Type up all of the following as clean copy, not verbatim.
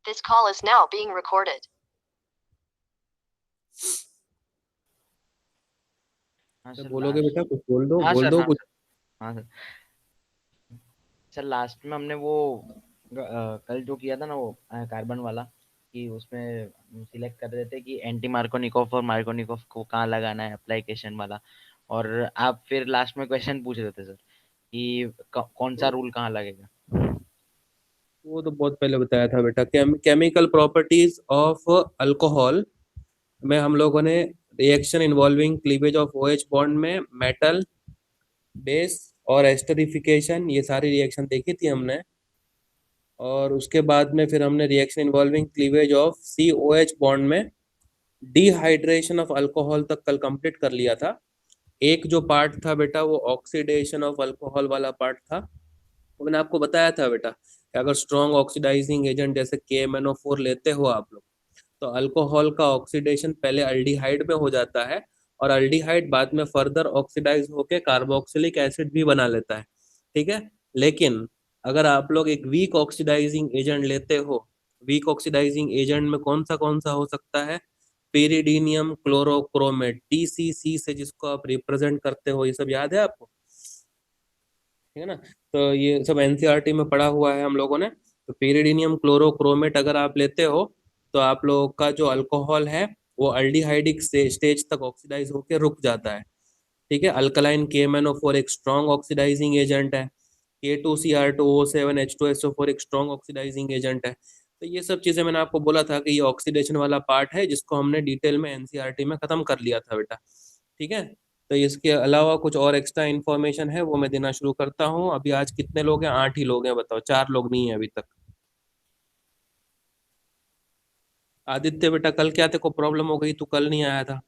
This call is now being recorded. हाँ तो sir बोलोगे लास्ट बेटा कुछ बोल दो हाँ बोल सर दो हाँ कुछ। सर हाँ सर सर लास्ट में हमने वो कल जो किया था ना वो कार्बन वाला कि उसमें सिलेक्ट कर रहे थे कि एंटी मार्कोनिकॉफ और मार्कोनिकॉफ को कहाँ लगाना है एप्लीकेशन वाला। और आप फिर लास्ट में क्वेश्चन पूछ रहे थे सर कि कौन सा रूल कहाँ लगेगा। वो तो बहुत पहले बताया था बेटा। केमिकल प्रॉपर्टीज ऑफ अल्कोहल में हम लोगों ने reaction involving cleavage of OH bond में मेटल बेस और एस्टरिफिकेशन, ये सारी रिएक्शन देखी थी हमने। और उसके बाद में फिर हमने reaction involving cleavage of C O H bond में डिहाइड्रेशन ऑफ अल्कोहल तक कल कंप्लीट कर लिया था। एक जो पार्ट था बेटा वो ऑक्सीडेशन ऑफ अल्कोहल वाला पार्ट था। वो मैंने आपको बताया था बेटा कि अगर स्ट्रॉन्ग ऑक्सीडाइजिंग एजेंट जैसे KMnO4 लेते हो आप लोग, तो अल्कोहल का ऑक्सीडेशन पहले अल्डिहाइड में हो जाता है और अल्डिहाइड बाद में फर्दर ऑक्सीडाइज होकर कार्बोक्सिलिक एसिड भी बना लेता है। ठीक है। लेकिन अगर आप लोग एक वीक ऑक्सीडाइजिंग एजेंट लेते हो, वीक ऑक्सीडाइजिंग एजेंट में कौन सा हो सकता है? पेरिडीनियम क्लोरोक्रोमेट, TCC से जिसको आप रिप्रेजेंट करते हो, ये सब याद है आपको? ठीक है ना। तो ये सब एनसीईआरटी में पढ़ा हुआ है हम लोगों ने। तो पेरिडीनियम क्लोरोक्रोमेट अगर आप लेते हो तो आप लोगों का जो अल्कोहल है वो अल्डिहाइडिक स्टेज तक ऑक्सीडाइज होकर रुक जाता है। ठीक है। अल्कलाइन KMnO4 एक स्ट्रॉन्ग ऑक्सीडाइजिंग एजेंट है। K2Cr2O7H2SO4 एक स्ट्रॉन्ग ऑक्सीडाइजिंग एजेंट है। तो ये सब चीजें मैंने आपको बोला था कि ये ऑक्सीडेशन वाला पार्ट है जिसको हमने डिटेल में एनसीईआरटी में खत्म कर लिया था बेटा। ठीक है। तो इसके अलावा कुछ और एक्स्ट्रा इन्फॉर्मेशन है वो मैं देना शुरू करता हूँ। अभी आज कितने लोग हैं? 8 ही लोग हैं, बताओ। 4 लोग नहीं है अभी तक। आदित्य बेटा कल क्या तेरे को प्रॉब्लम हो गई, तू कल नहीं आया था?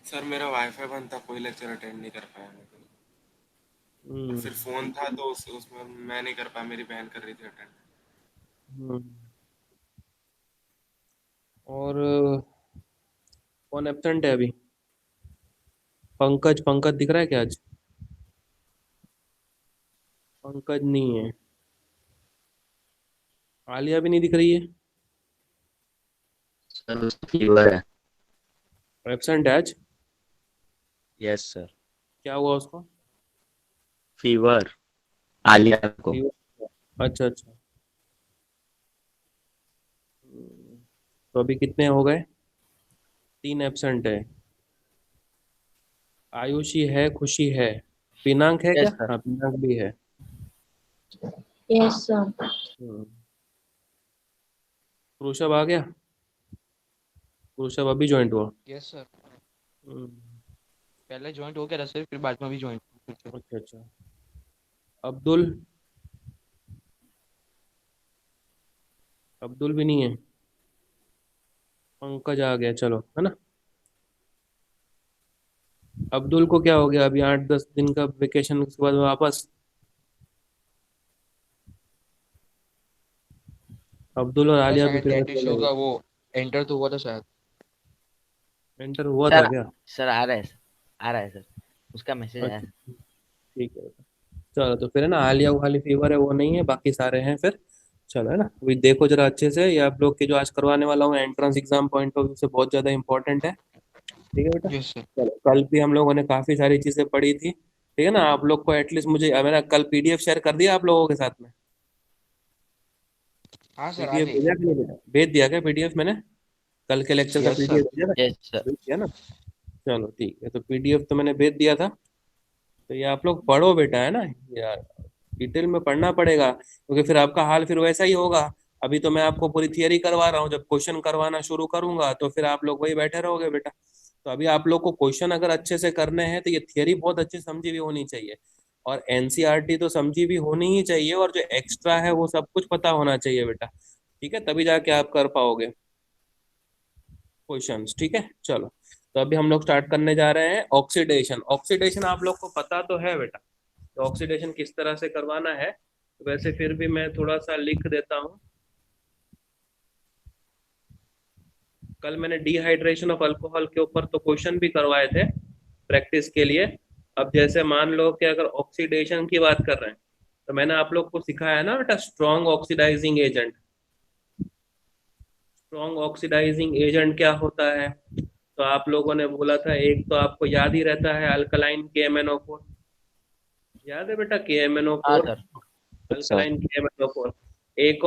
सर मेरा वाईफाई बंद था, कोई लेक्चर अटेंड नहीं कर पाया मैं तो। और फिर फोन था तो उसमें मैं नहीं कर पाया, मेरी बहन कर रही थी अटेंड। हम्म। और कौन एब्सेंट है अभी? पंकज, पंकज दिख रहा है क्या आज? पंकज नहीं है। आलिया भी नहीं दिख रही है। सर उसको फीवर है। एब्सेंट है आज। Yes sir. क्या हुआ उसको? फीवर आलिया को। अच्छा अच्छा। तो अभी कितने हो गए? 3 एब्सेंट है। आयुषी है, खुशी है, पिनाक है क्या? Yes sir. हाँ पिनाक भी है। Yes sir. ऋषभ आ गया? ऋषभ अभी ज्वाइंट हुआ? Yes sir. हम्म, पहले ज्वाइंट हो गया था सर, फिर बाद में भी ज्वाइंट। अच्छा अच्छा। अब्दुल? अब्दुल भी नहीं है। पंकज आ गया, चलो, है ना। अब्दुल को क्या हो गया? अभी 8-10 दिन का वेकेशन के बाद वापस? अब्दुल और सर आलिया भी शायद फिर से नेट चले इश्यू गए। का वो एंटर तो हुआ था शायद। एंटर हुआ था सर क्या? सर आ रहा है सर, आ रहा है सर, उसका मैसेज आया अच्छा है। ठीक है। चलो तो फिर है ना, आलिया को खाली फीवर है, वो नहीं है, बाकी सारे हैं फिर। चलो है ना, अभी देखो जरा अच्छे से, ये आप लोग के जो आज करवाने वाला हूँ entrance exam point of view से बहुत ज़्यादा इंपॉर्टेंट है। ठीक है बेटा। Yes sir. चलो, कल भी हम लोगों ने काफ़ी सारी चीज़ें पढ़ी थी। ठीक है ना। आप लोग को एटलीस्ट मुझे मैंने कल PDF शेयर कर दिया आप लोगों के साथ में? हाँ सर आ PDF गई। भेजा कि नहीं बेटा? भेज दिया क्या PDF मैंने? कल के लेक्चर का यस सर। PDF भेजा था? Yes sir. भेज दिया ना। चलो ठीक है, तो PDF तो मैंने भेज दिया था। तो ये आप लोग पढ़ो बेटा, है ना यार। डिटेल में पढ़ना पड़ेगा क्योंकि फिर आपका हाल फिर वैसा ही होगा। अभी तो मैं आपको पूरी थियरी करवा रहा हूँ, जब क्वेश्चन करवाना शुरू करूंगा तो फिर आप लोग वही बैठे रहोगे बेटा। तो अभी आप लोग को क्वेश्चन अगर अच्छे से करने हैं तो ये थियरी बहुत अच्छी समझी हुई होनी चाहिए, और एनसीईआरटी तो समझी भी होनी ही चाहिए, और जो एक्स्ट्रा है वो सब कुछ पता होना चाहिए बेटा। ठीक है, तभी जाके आप कर पाओगे क्वेश्चंस। ठीक है, चलो। तो अभी हम लोग स्टार्ट करने जा रहे हैं ऑक्सीडेशन। ऑक्सीडेशन आप लोग को पता तो है बेटा, तो ऑक्सीडेशन किस तरह से करवाना है। वैसे फिर भी मैं थोड़ा सा लिख देता हूँ। कल मैंने डिहाइड्रेशन ऑफ अल्कोहल के ऊपर तो क्वेश्चन भी करवाए थे प्रैक्टिस के लिए। अब जैसे मान लो कि अगर ऑक्सीडेशन की बात कर रहे हैं तो मैंने आप लोग को सिखाया है ना बेटा, strong oxidizing agent. Strong oxidizing agent क्या होता है? तो आप लोगों ने बोला था, एक तो आपको याद ही रहता है अल्कलाइन KMnO4, याद है बेटा हाँ KMnO4, sir. Sir alkaline KMnO4। एक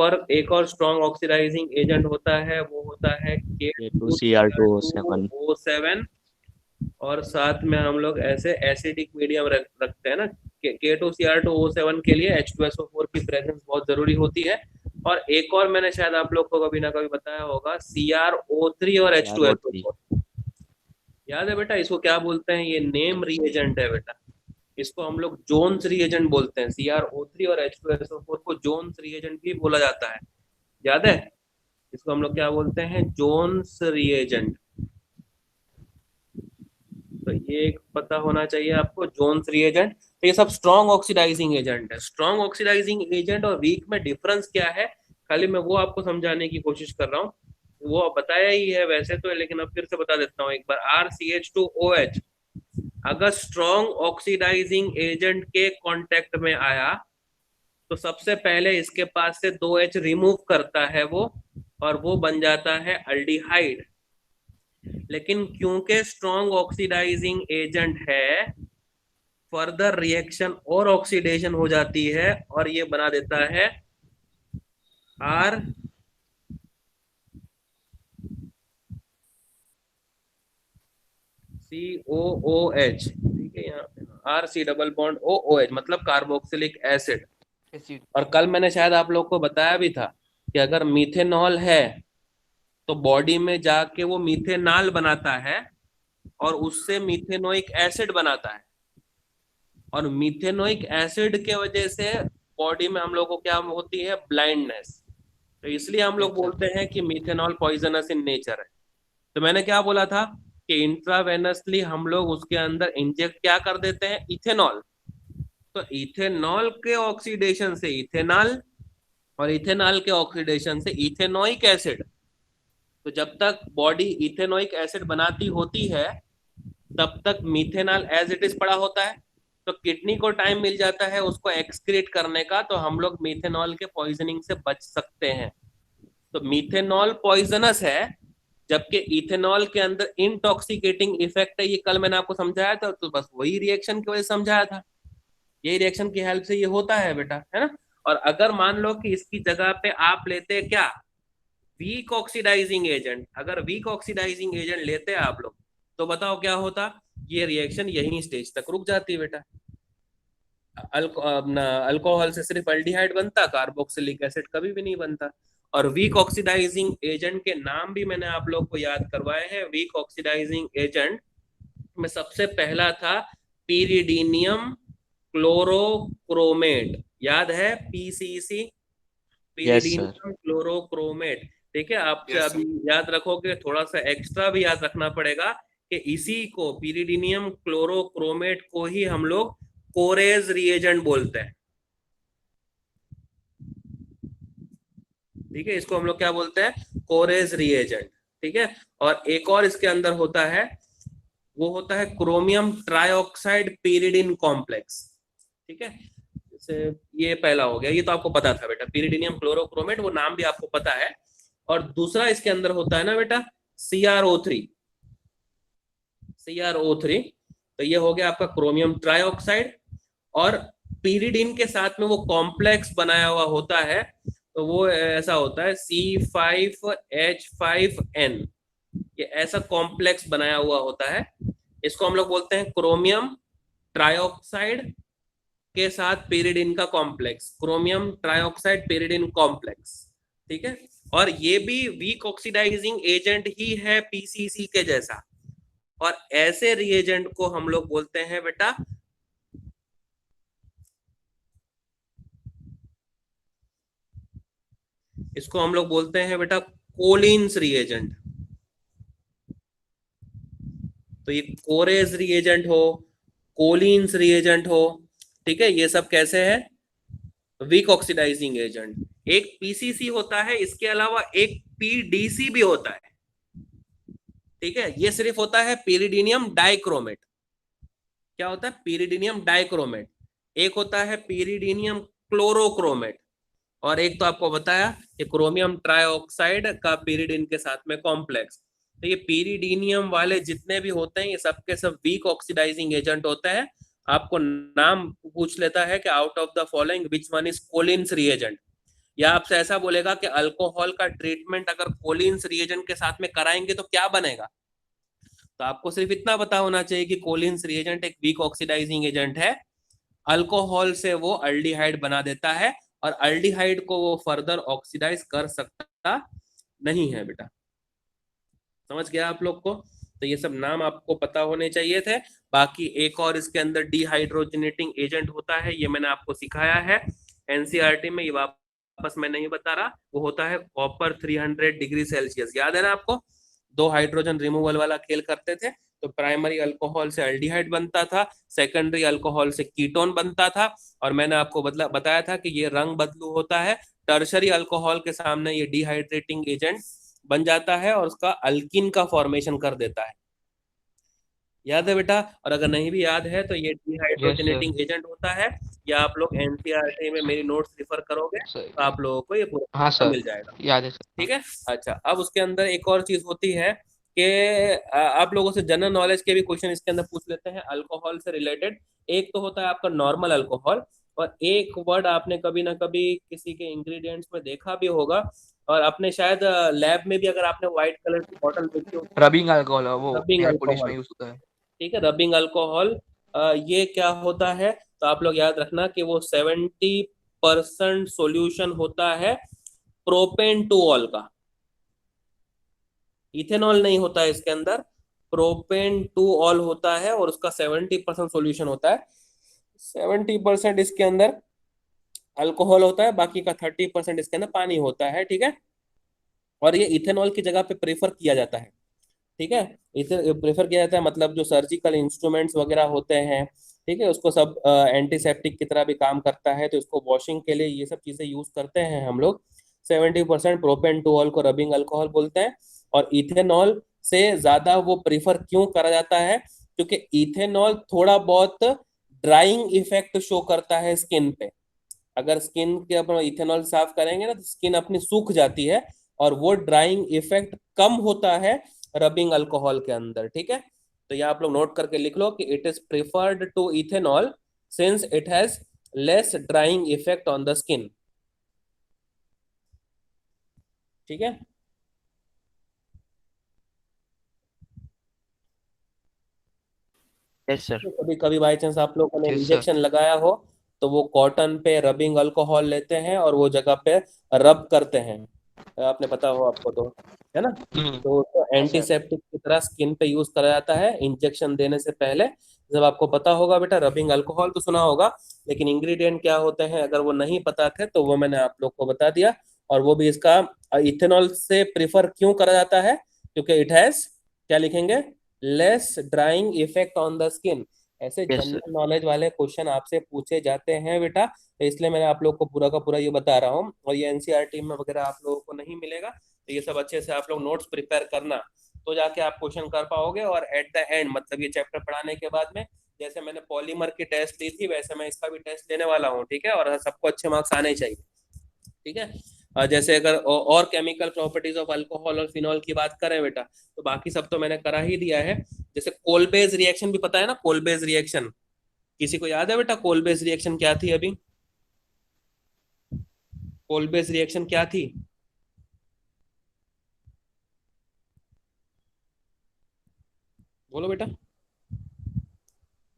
और स्ट्रॉन्ग ऑक्सीडाइजिंग एजेंट होता है, वो होता है K2Cr2O7। K2Cr2O7। और साथ में हम लोग ऐसे एसिडिक मीडियम रखते हैं ना, K2Cr2O7 के लिए H2SO4 की प्रेजेंस बहुत जरूरी होती है। और एक और मैंने शायद आप लोग को कभी ना कभी बताया होगा, CrO3 और CrO3। H2SO4। याद है बेटा इसको क्या बोलते हैं? ये नेम रिएजेंट है बेटा, इसको हम लोग जोन्स रिएजेंट बोलते हैं। CrO3 और H2SO4 को जोन्स रिएजेंट भी बोला जाता है, याद है? इसको हम लोग क्या बोलते हैं? Jones reagent. तो ये एक पता होना चाहिए आपको, जोन्स रिएजेंट। तो ये सब स्ट्रॉन्ग ऑक्सीडाइजिंग एजेंट है। स्ट्रॉन्ग ऑक्सीडाइजिंग एजेंट और वीक में डिफरेंस क्या है, खाली मैं वो आपको समझाने की कोशिश कर रहा हूँ। वो बताया ही है वैसे तो, लेकिन अब फिर से बता देता हूँ एक बार। RCH2OH अगर स्ट्रॉन्ग ऑक्सीडाइजिंग एजेंट के कांटेक्ट में आया तो सबसे पहले इसके पास से 2H रिमूव करता है वो, और वो बन जाता है अल्डिहाइड। लेकिन क्योंकि स्ट्रॉन्ग ऑक्सीडाइजिंग एजेंट है, फर्दर रिएक्शन और ऑक्सीडेशन हो जाती है और ये बना देता है R COOH। ठीक है, यहाँ RC डबल बॉन्ड OOH मतलब कार्बोक्सिलिक एसिड। एसिड। और कल मैंने शायद आप लोग को बताया भी था कि अगर मीथेनॉल है तो बॉडी में जाके वो मीथेनॉल बनाता है और उससे मीथेनोइक एसिड बनाता है, और मीथेनोइक एसिड के वजह से बॉडी में हम लोग को क्या होती है? ब्लाइंडनेस। तो इसलिए हम लोग बोलते हैं कि मीथेनॉल पॉइजनस इन नेचर है। तो मैंने क्या बोला था कि इंट्रावेनसली हम लोग उसके अंदर इंजेक्ट क्या कर देते हैं? इथेनॉल। तो इथेनॉल के ऑक्सीडेशन से इथेनॉल, और इथेनॉल के ऑक्सीडेशन से इथेनोइक एसिड। तो जब तक बॉडी इथेनोइक एसिड बनाती होती है तब तक मीथेनॉल एज इट इज पड़ा होता है। तो किडनी को टाइम मिल जाता है उसको एक्सक्रीट करने का, तो हम लोग मीथेनॉल के पॉइजनिंग से बच सकते हैं। तो मीथेनॉल पॉइजनस है, जबकि इथेनॉल के अंदर इंटॉक्सिकेटिंग इफेक्ट है। ये कल मैंने आपको समझाया था, तो बस वही रिएक्शन की वजह से समझाया था। यही रिएक्शन की हेल्प से ये होता है बेटा, है ना। और अगर मान लो कि इसकी जगह पे आप लेते क्या? Weak oxidizing agent. अगर वीक ऑक्सीडाइजिंग एजेंट लेते आप लोग तो बताओ क्या होता? ये रिएक्शन यही स्टेज तक रुक जाती बेटा। अल्कोहल से सिर्फ अल्डिहाइड बनता, कार्बोक्सिलिक एसिड कभी भी नहीं बनता। और वीक ऑक्सीडाइजिंग एजेंट के नाम भी मैंने आप लोग को याद करवाए हैं। वीक ऑक्सीडाइजिंग एजेंट में सबसे पहला था पीरिडीनियम क्लोरोक्रोमेट, याद है? PCC, yes sir. Pyridinium chlorochromate. ठीक है, आपसे Yes, अभी याद रखोगे, थोड़ा सा एक्स्ट्रा भी याद रखना पड़ेगा कि इसी को, पीरिडीनियम क्लोरोक्रोमेट को ही हम लोग कोरेज रिएजेंट बोलते हैं। ठीक है, इसको हम लोग क्या बोलते हैं? कोरेज रिएजेंट। ठीक है, और एक और इसके अंदर होता है, वो होता है क्रोमियम ट्राइऑक्साइड पीरिडिन कॉम्प्लेक्स। ठीक है, जैसे ये पहला हो गया, ये तो आपको पता था बेटा, पीरिडीनियम क्लोरोक्रोमेट, वो नाम भी आपको पता है। और दूसरा इसके अंदर होता है ना बेटा, CrO3। CrO3, तो ये हो गया आपका क्रोमियम ट्राइऑक्साइड। और पीरिडिन के साथ में वो कॉम्प्लेक्स बनाया हुआ होता है, तो वो ऐसा होता है C5H5N। ये ऐसा कॉम्प्लेक्स बनाया हुआ होता है। इसको हम लोग बोलते हैं क्रोमियम ट्राइऑक्साइड के साथ पीरिडिन का complex, chromium trioxide pyridine complex. ठीक है, और ये भी वीक ऑक्सीडाइजिंग एजेंट ही है PCC के जैसा। और ऐसे रिएजेंट को हम लोग बोलते हैं बेटा, इसको हम लोग बोलते हैं बेटा कोलिन्स रिएजेंट। तो ये कोरेज रिएजेंट हो, कोलिन्स रिएजेंट हो, ठीक है, ये सब कैसे है? Weak oxidizing agent. एक PCC होता है, इसके अलावा एक PDC भी होता है। ठीक है, ये सिर्फ होता है पीरिडीनियम डाइक्रोमेट। क्या होता है? पीरिडीनियम डाइक्रोमेट। एक होता है पीरिडीनियम क्लोरोक्रोमेट, और एक तो आपको बताया कि क्रोमियम ट्राइऑक्साइड का पीरिडीन के साथ में कॉम्प्लेक्स। तो ये पीरिडीनियम वाले जितने भी होते हैं ये सब के सब वीक ऑक्सीडाइजिंग एजेंट होता है। आपको नाम पूछ लेता है कि out of the following which one is Collins reagent, या आपसे ऐसा बोलेगा कि अल्कोहल का ट्रीटमेंट अगर कोलिन्स रिएजेंट के साथ में कराएंगे तो क्या बनेगा। तो आपको सिर्फ इतना पता होना चाहिए कि कोलिन्स रिएजेंट एक वीक ऑक्सीडाइजिंग एजेंट है, अल्कोहल से वो अल्डिहाइड बना देता है और अल्डिहाइड को वो फर्दर ऑक्सीडाइज कर सकता नहीं है बेटा। समझ गया आप लोग को। तो ये सब नाम आपको पता होने चाहिए थे। बाकी एक और इसके अंदर डिहाइड्रोजनेटिंग एजेंट होता है, ये मैंने आपको सिखाया है एनसीईआरटी में, ये वापस मैं नहीं बता रहा। वो होता है कॉपर 300 डिग्री सेल्सियस, याद है ना आपको। 2 हाइड्रोजन रिमूवल वाला खेल करते थे, तो प्राइमरी अल्कोहल से अल्डिहाइड बनता था, सेकेंडरी अल्कोहल से कीटोन बनता था, और मैंने आपको बताया था कि ये रंग बदलू होता है। टर्शरी अल्कोहल के सामने ये डिहाइड्रेटिंग एजेंट बन जाता है और उसका अल्किन का फॉर्मेशन कर देता है। याद है बेटा? और अगर नहीं भी याद है तो ये डिहाइड्रोजनेटिंग एजेंट होता है, या आप लोग एनसीईआरटी में मेरी नोट्स रिफर करोगे तो आप लोगों को ये पूरा हाँ सर मिल जाएगा। याद है सर। ठीक है। अच्छा, अब उसके अंदर एक और चीज होती है कि आप लोगों से जनरल नॉलेज के भी क्वेश्चन इसके अंदर पूछ लेते हैं अल्कोहल से रिलेटेड। एक तो होता है आपका नॉर्मल अल्कोहल, और एक वर्ड आपने कभी ना कभी किसी के इंग्रेडिएंट्स में देखा भी होगा, और आपने शायद लैब में भी अगर आपने व्हाइट कलर की बॉटल देखी हो, रबिंग अल्कोहल, वो रबिंग नेल पॉलिश अल्कोहल। में यूज होता है। ठीक है, रबिंग अल्कोहल। ये क्या होता है, तो आप लोग याद रखना कि वो 70% सॉल्यूशन होता है प्रोपेन टू ऑल का। इथेनॉल नहीं होता है इसके अंदर, प्रोपेन टू ऑल होता है, और उसका 70% सॉल्यूशन होता है। 70% इसके अंदर अल्कोहल होता है, बाकी का 30% इसके अंदर पानी होता है। ठीक है, और ये इथेनॉल की जगह पे प्रेफर किया जाता है। ठीक है, इसे प्रेफर किया जाता है, मतलब जो सर्जिकल इंस्ट्रूमेंट्स वगैरह होते हैं, ठीक है, उसको सब एंटीसेप्टिक की तरह भी काम करता है, तो इसको वॉशिंग के लिए ये सब चीजें यूज करते हैं हम लोग। 70% प्रोपेन टू ऑल को रबिंग अल्कोहल बोलते हैं। और इथेनॉल से ज्यादा वो प्रेफर क्यों करा जाता है, क्योंकि इथेनॉल थोड़ा बहुत ड्राइंग इफेक्ट शो करता है स्किन पे। अगर स्किन के अपन इथेनॉल साफ करेंगे ना तो स्किन अपनी सूख जाती है, और वो ड्राइंग इफेक्ट कम होता है रबिंग अल्कोहल के अंदर। ठीक है, तो ये आप लोग नोट करके लिख लो कि it is preferred to ethanol since it has less drying effect on the skin. ठीक है, यस सर। कभी कभी बाई चांस आप लोगों ने Yes, sir. इंजेक्शन लगाया हो तो वो कॉटन पे रबिंग अल्कोहल लेते हैं और वो जगह पे रब करते हैं, आपने पता हो आपको तो, है ना। तो एंटीसेप्टिक की तरह स्किन पे यूज करा जाता है इंजेक्शन देने से पहले। जब आपको पता होगा बेटा, रबिंग अल्कोहल तो सुना होगा, लेकिन इंग्रेडिएंट क्या होते हैं अगर वो नहीं पता थे तो वो मैंने आप लोग को बता दिया। और वो भी इसका इथेनॉल से प्रिफर क्यों करा जाता है, क्योंकि इट हैज, क्या लिखेंगे, less drying effect on the skin. ऐसे Yes, sir. जनरल नॉलेज वाले क्वेश्चन आपसे पूछे जाते हैं बेटा, तो इसलिए मैंने आप लोग को पूरा का पूरा ये बता रहा हूँ। और ये एनसीईआरटी में वगैरह आप लोगों को नहीं मिलेगा, तो ये सब अच्छे से आप लोग नोट्स प्रिपेयर करना, तो जाके आप क्वेश्चन कर पाओगे। और एट द एंड, मतलब ये चैप्टर पढ़ाने के बाद में, जैसे मैंने पॉलीमर की टेस्ट ली थी वैसे मैं इसका भी टेस्ट लेने वाला हूँ। ठीक है, और सबको अच्छे मार्क्स आने चाहिए। ठीक है, जैसे अगर और केमिकल प्रॉपर्टीज ऑफ अल्कोहल और फिनॉल की बात करें बेटा, तो बाकी सब तो मैंने करा ही दिया है। जैसे कोलबेज रिएक्शन भी पता है ना, कोलबेज रिएक्शन किसी को याद है बेटा? कोलबेज रिएक्शन क्या थी अभी? कोलबेज रिएक्शन क्या थी? बोलो बेटा,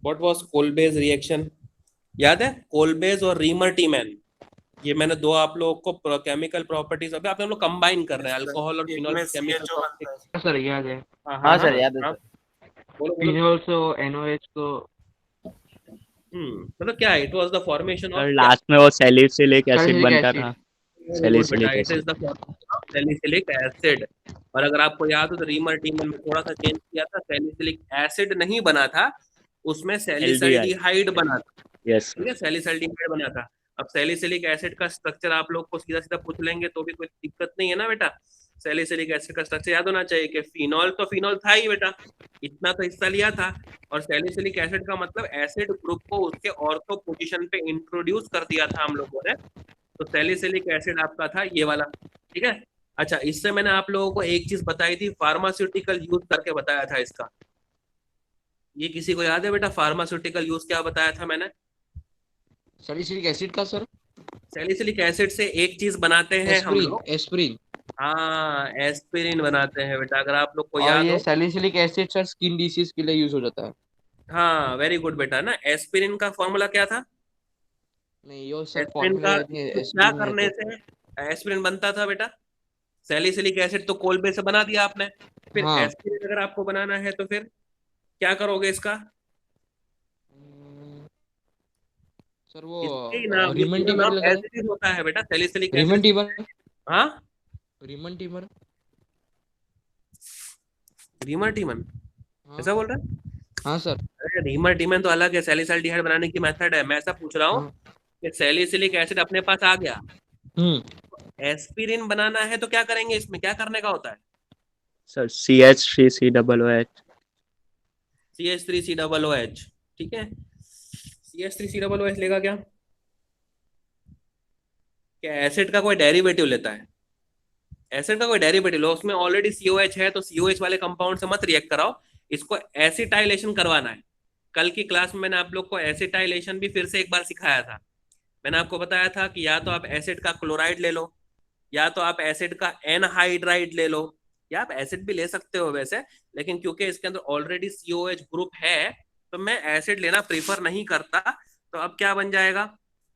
व्हाट वाज कोलबेज रिएक्शन? याद है? कोलबेज और रीमर टीमैन, ये मैंने दो आप लोगों को केमिकल प्रॉपर्टीज, अभी आप लोग कंबाइन कर रहे हैं अल्कोहल और फिनॉल केमिकल प्रॉपर्टीज। सर याद है। हाँ सर, याद है हाँ, सर। बोलो बोलो। फिनोल से NOH को मतलब क्या है? It was the formation sir of, last में वो सैलिसिलिक एसिड सैलिसिलिक बनता एसिड। था। It salicylic is acid. The formation of salicylic acid. और अगर आपको याद हो तो रीमर टीमन में थोड़ा सा चेंज किया था, सैलिसिलिक एसिड नहीं बना था, उसमें सैलिसल्डिहाइड बना था। यस ठीक है, सैलिसल्डिहाइड बना था। अब सैलिसिलिक एसिड का स्ट्रक्चर आप लोग को सीधा सीधा पूछ लेंगे तो भी कोई दिक्कत नहीं है ना बेटा। सैलिसिलिक एसिड का स्ट्रक्चर याद होना चाहिए कि फिनॉल तो फिनॉल था ही बेटा, इतना तो हिस्सा लिया था। और सैलिसिलिक एसिड का मतलब एसिड ग्रुप को उसके ऑर्थो पोजीशन पे इंट्रोड्यूस कर दिया था हम लोगों ने, तो सैलिसिलिक एसिड आपका था ये वाला, ठीक है। अच्छा, इससे मैंने आप लोगों को एक चीज बताई थी, फार्मास्यूटिकल यूज करके बताया था इसका। ये किसी को याद है बेटा, फार्मास्यूटिकल यूज क्या बताया था मैंने? सैलिसिलिक एसिड का सर? सैलिसिलिक एसिड से एक चीज बनाते हैं हम एस्प्रिन, लोग। एस्प्रिन। हाँ, एस्पिरिन बनाते हैं बेटा, अगर आप लोग को और याद ये हो। Salicylic acid sir skin disease के लिए यूज हो जाता है। हाँ, वेरी गुड बेटा। ना एस्पिरिन का फॉर्मूला क्या था? नहीं यो सर एस्पिरिन फॉर्मूला का याद नहीं है, तो क्या एस्प्रिन है करने तो। से एस्पिरिन बनता था बेटा? सैलिसिलिक एसिड तो कोलबे से बना दिया आपने, फिर हाँ। एस्पिरिन अगर आपको बनाना है तो फिर क्या करोगे इसका? सर वो इसके ही नाम, ये पूरा रिमन नाम लगा एज है। इट इज होता है बेटा, सैलिसिलिक रिमन एसिड। टीमर, हाँ, रिमन। रीमर हाँ ऐसा बोल रहा है? हाँ सर। अरे रीमर तो अलग है, सैलिसल्डिहाइड बनाने की मेथड है। मैं ऐसा पूछ रहा हूँ हाँ। कि सैलिसिलिक एसिड अपने पास आ गया, हम्म। एस्पिरिन बनाना है तो क्या करेंगे? इसमें क्या करने का होता है? Sir CH3COOH। CH3COOH, ठीक है। CH3COOH लेगा क्या? क्या एसिड का कोई डेरिवेटिव लेता है? एसिड का कोई डेरिवेटिव लो, उसमें ऑलरेडी COH है तो COH वाले कंपाउंड से मत रिएक्ट कराओ, इसको एसिटाइलेशन करवाना है। कल की क्लास में मैंने आप लोग को एसिटाइलेशन भी फिर से एक बार सिखाया था। मैंने आपको बताया था कि या तो आप एसिड का क्लोराइड ले लो, या तो आप एसिड का एनहाइड्राइड ले लो, या आप एसिड भी ले सकते हो वैसे, लेकिन क्योंकि इसके अंदर ऑलरेडी COH ग्रुप है तो मैं एसिड लेना प्रीफर नहीं करता। तो अब क्या बन जाएगा?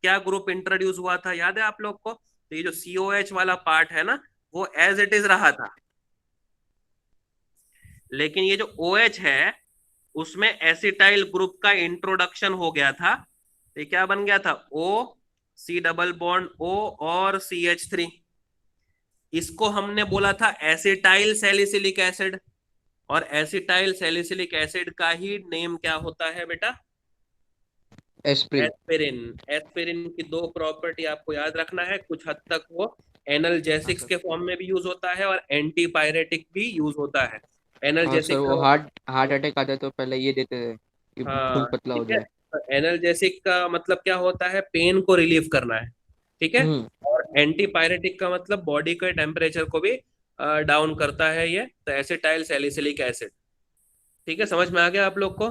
क्या ग्रुप इंट्रोड्यूस हुआ था याद है आप लोग को? तो ये जो COH वाला पार्ट है ना, वो एज इट इज रहा था, लेकिन ये जो OH है उसमें एसिटाइल ग्रुप का इंट्रोडक्शन हो गया था। तो ये क्या बन गया था? O, C double bond O और CH3। इसको हमने बोला था एसिटाइल सैलिसिलिक एसिड, और एसिटाइल सैलिसिलिक एसिड का ही नेम क्या होता है बेटा? एस्प्रिन। एस्पिरिन। एस्पिरिन की दो प्रॉपर्टी आपको याद रखना है, कुछ हद तक वो हाँ एनाल्जेसिक्स सर। के फॉर्म में भी यूज होता है और एंटीपायरेटिक भी यूज होता है। हाँ सर, एनाल्जेसिक वो का, हार्ट अटैक आता है तो पहले ये देते थे कि खून हाँ पतला हो ठीक है, जाए। एनाल्जेसिक का मतलब क्या होता है? पेन को रिलीव करना है, ठीक है। हम्म। और एंटीपायरेटिक का मतलब बॉडी के टेम्परेचर को भी डाउन करता है ये। तो एसिटाइल सैलिसिलिक एसिड, ठीक है, समझ में आ गया आप लोग को?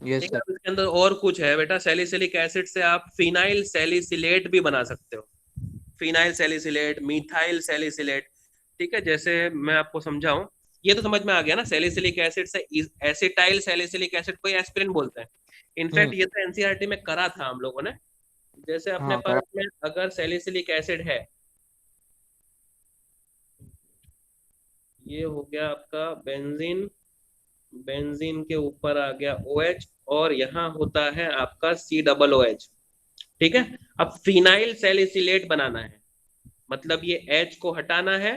यस ठीक है, सर। अब इसके अंदर और कुछ है बेटा, सैलिसिलिक एसिड से आप फिनाइल सैलिसिलेट भी बना सकते हो। फिनाइल सैलिसिलेट, मिथाइल सैलिसिलेट, ठीक है। जैसे मैं आपको समझाऊं, ये तो समझ में आ गया ना, सैलिसिलिक एसिड से एसिटाइल सैलिसिलिक एसिड को एस्पिरिन बोलते हैं। इनफैक्ट हम्म। ये तो एनसीईआरटी में करा था हम लोगों ने। जैसे अपने हाँ पास में अगर सैलिसिलिक एसिड है, ये हो गया आपका बेंजीन, बेंजीन के ऊपर आ गया OH, और यहाँ होता है आपका COOH, ठीक है। अब फिनाइल सैलिसिलेट बनाना है, मतलब ये H को हटाना है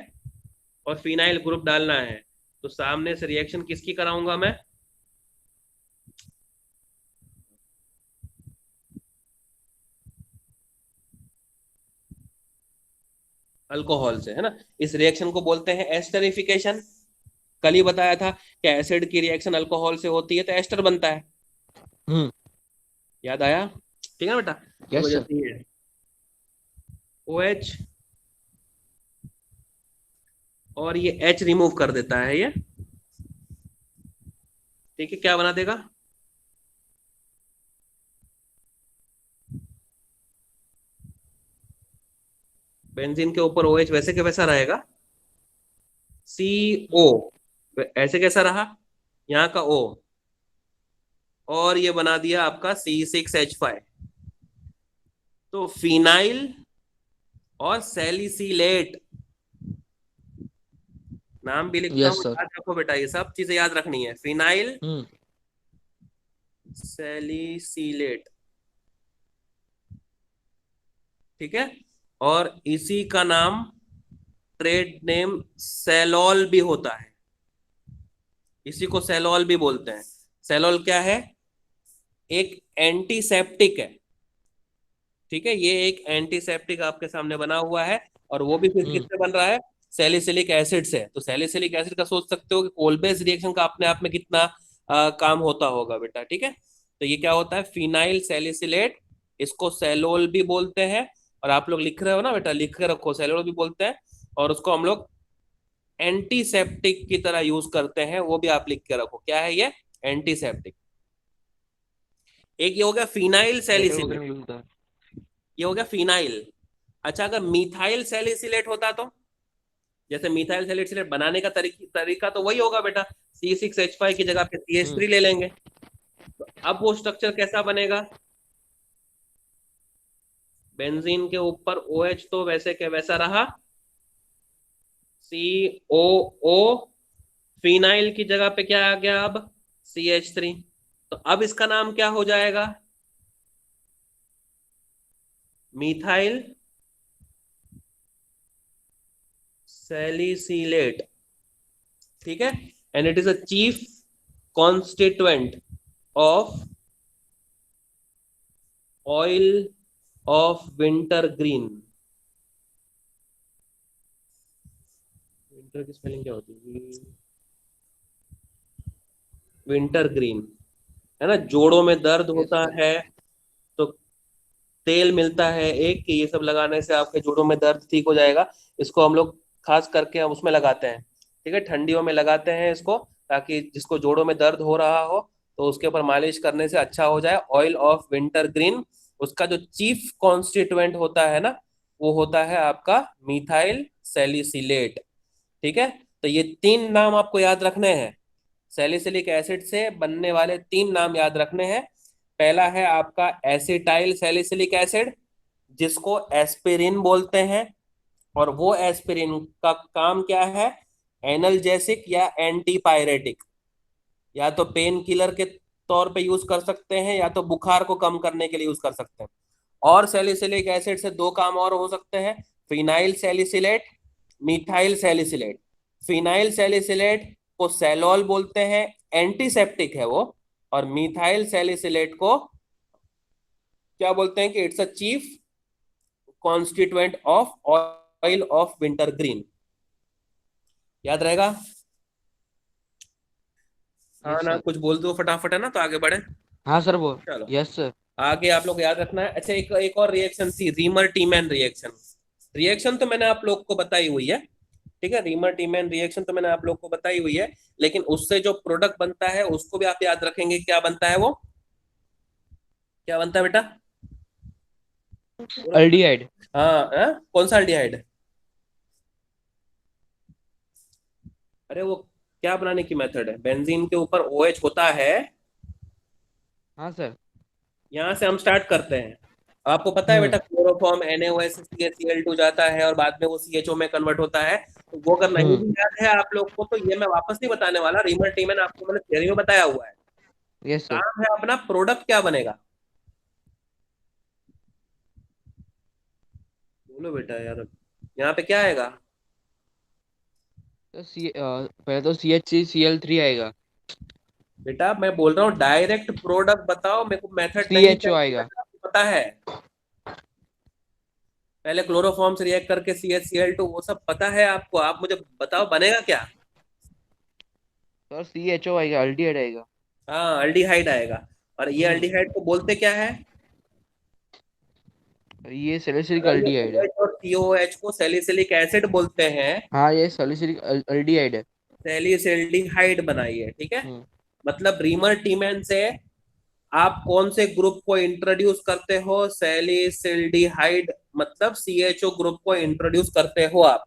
और फिनाइल ग्रुप डालना है। तो सामने से रिएक्शन किसकी कराऊंगा मैं? अल्कोहल से, है ना। इस रिएक्शन को बोलते हैं एस्टरिफिकेशन। कल ही बताया था कि एसिड की रिएक्शन अल्कोहल से होती है तो एस्टर बनता है, हम्म। याद आया? ठीक है बेटा। यस देखो सर। जैसे ये OH, और ये H रिमूव कर देता है ये, ठीक है। क्या बना देगा? बेंजीन के ऊपर OH वैसे के वैसा रहेगा, CO ऐसे कैसा रहा, यहाँ का O, और ये बना दिया आपका C6H5। तो फिनाइल और सैलिसिलेट, नाम भी लिखता यस हूँ, सर। याद रखो बेटा, ये सब चीजें याद रखनी है। फिनाइल हम्म। सैलिसिलेट, ठीक है। और इसी का नाम, ट्रेड नेम सेलॉल भी होता है, इसी को सेलॉल भी बोलते हैं। सेलॉल क्या है? एक एंटीसेप्टिक है, ठीक है। ये एक एंटीसेप्टिक आपके सामने बना हुआ है, और वो भी फिर किससे बन रहा है? सैलिसिलिक एसिड से। तो सैलिसिलिक एसिड का सोच सकते हो कि कोलबेस रिएक्शन का अपने आप में कितना काम होता होगा बेटा, ठीक है। तो ये क्या होता है? फिनाइल सैलिसिलेट, इसको सेलोल भी बोलते हैं। और आप लोग लिख रहे हो ना बेटा, लिख के रखो, सेलुलोज भी बोलते हैं, और उसको हम लोग एंटीसेप्टिक की तरह यूज करते हैं, वो भी आप लिख के रखो। क्या है ये? एंटीसेप्टिक। एक ये हो गया फिनाइल लेटर सैलिसिलेट, वगैरह में यूज होता है। ये हो गया फिनाइल। अच्छा, अगर मिथाइल सैलिसिलेट होता तो? जैसे मिथाइल सैलिसिलेट बनाने का तरीका तो वही होगा बेटा, C6H5 की जगह पे CH3 ले लेंगे। तो अब वो स्ट्रक्चर कैसा बनेगा? बेंजीन के ऊपर OH तो वैसे के वैसा रहा, COO, फिनाइल की जगह पे क्या आ गया अब? CH3। तो अब इसका नाम क्या हो जाएगा? Methyl salicylate. ठीक है, and it is a chief constituent of oil of winter green. Winter की स्पेलिंग क्या होती है? विंटर ग्रीन, है ना। जोड़ों में दर्द होता sir. है तो तेल मिलता है एक, कि ये सब लगाने से आपके जोड़ों में दर्द ठीक हो जाएगा। इसको हम लोग खास करके हम उसमें लगाते हैं, ठीक है, ठंडियों में लगाते हैं इसको, ताकि जिसको जोड़ों में दर्द हो रहा हो तो उसके ऊपर मालिश करने से अच्छा हो जाए। ऑयल ऑफ विंटर ग्रीन, उसका जो चीफ कॉन्स्टिट्यूएंट होता है ना, वो होता है आपका मिथाइल सैलिसिलेट। ठीक है, तो ये 3 नाम आपको याद रखने हैं, सैलिसिलिक एसिड से बनने वाले 3 नाम याद रखने हैं। पहला है आपका एसिटाइल सैलिसिलिक एसिड, जिसको एस्पिरिन बोलते हैं, और वो एस्पिरिन का काम क्या है? एनाल्जेसिक या एंटीपायरेटिक, या तो पेन किलर के तौर पे यूज कर सकते हैं, या तो बुखार को कम करने के लिए यूज कर सकते हैं। और सैलिसिलिक एसिड से 2 काम और हो सकते हैं, phenyl salicylate, methyl salicylate. Phenyl salicylate को सैलॉल बोलते हैं, एंटीसेप्टिक है वो, और मिथाइल सैलिसिलेट को क्या बोलते हैं? कि it's a chief constituent of oil of winter green. याद रहेगा? हाँ Yes, ना, sir. कुछ बोल दो फटाफट, है ना, तो आगे बढ़े। हाँ सर वो। चलो यस सर। आगे आप लोग याद रखना है। अच्छा, एक और रिएक्शन थी, रीमर टीमैन रिएक्शन। रिएक्शन तो मैंने आप लोग को बताई हुई है, ठीक है, रीमर टीमैन रिएक्शन तो मैंने आप लोग को बताई हुई है, लेकिन उससे जो प्रोडक्ट बनता है उसको भी आप याद रखेंगे। क्या बनता है वो? क्या बनता है बेटा? अल्डिहाइड। हाँ, कौन सा अल्डिहाइड? अरे वो क्या बनाने की मेथड है? बेंजीन के ऊपर OH होता है, हाँ सर। यहाँ से हम स्टार्ट करते हैं। आपको पता है बेटा, क्लोरोफॉर्म NaOH से CaCl2 जाता है और बाद में वो CHO में कन्वर्ट होता है। तो वो अगर नहीं भी याद है आप लोग को, तो ये मैं वापस नहीं बताने वाला, रीमर टीमैन आपको मैंने थियरी में बताया हुआ है। Yes sir. काम है अपना, प्रोडक्ट क्या बनेगा? बोलो बेटा यार, यहाँ पे क्या आएगा? तो पहले तो CHCCl3 आएगा। बेटा मैं बोल रहा हूँ डायरेक्ट प्रोडक्ट बताओ, मेरे को मेथड नहीं CHO चाहिए आएगा। बेटा, आपको पता है। पहले क्लोरोफॉर्म से रिएक्ट करके CHCl2, वो सब पता है आपको। आप मुझे बताओ बनेगा क्या? सर CHO आएगा, अल्डिहाइड आएगा। हाँ, अल्डिहाइड आएगा। और ये अल्डिहाइड को बोलते क्या है? ये सैलिसिलिक अगर ये अल्डिहाइड है। OH और COH को सैलिसिलिक एसिड बोलते हैं, हाँ ये सैलिसिलिक अल्डिहाइड है। सैलिसिल्डिहाइड बनाइए, ठीक है। हम्म। मतलब रीमर टीमैन से आप कौन से ग्रुप को इंट्रोड्यूस करते हो? सैलिसिल्डिहाइड, मतलब CHO ग्रुप को इंट्रोड्यूस करते हो आप,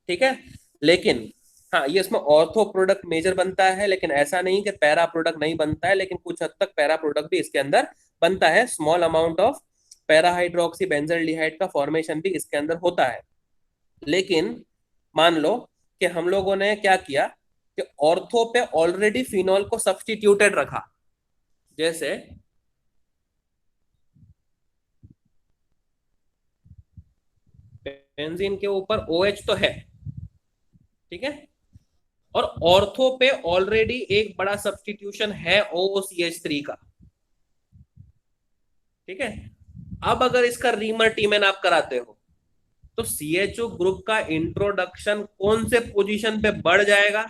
ठीक है। लेकिन हाँ, ये इसमें ऑर्थो प्रोडक्ट मेजर बनता है, लेकिन ऐसा नहीं कि पैरा प्रोडक्ट नहीं बनता है, लेकिन कुछ हद तक पैरा प्रोडक्ट भी इसके अंदर बनता है। Small amount of para hydroxy benzaldehyde का फॉर्मेशन भी इसके अंदर होता है। लेकिन मान लो कि हम लोगों ने क्या किया कि ऑर्थो पे ऑलरेडी फिनॉल को सब्स्टिट्यूटेड रखा। जैसे बेंजीन के ऊपर OH तो है, ठीक है, और ऑर्थो पे ऑलरेडी एक बड़ा सब्स्टिट्यूशन है OCH3 का, ठीक है। अब अगर इसका रीमर टीमैन आप कराते हो तो CHO ग्रुप का इंट्रोडक्शन कौन से पोजीशन पे बढ़ जाएगा?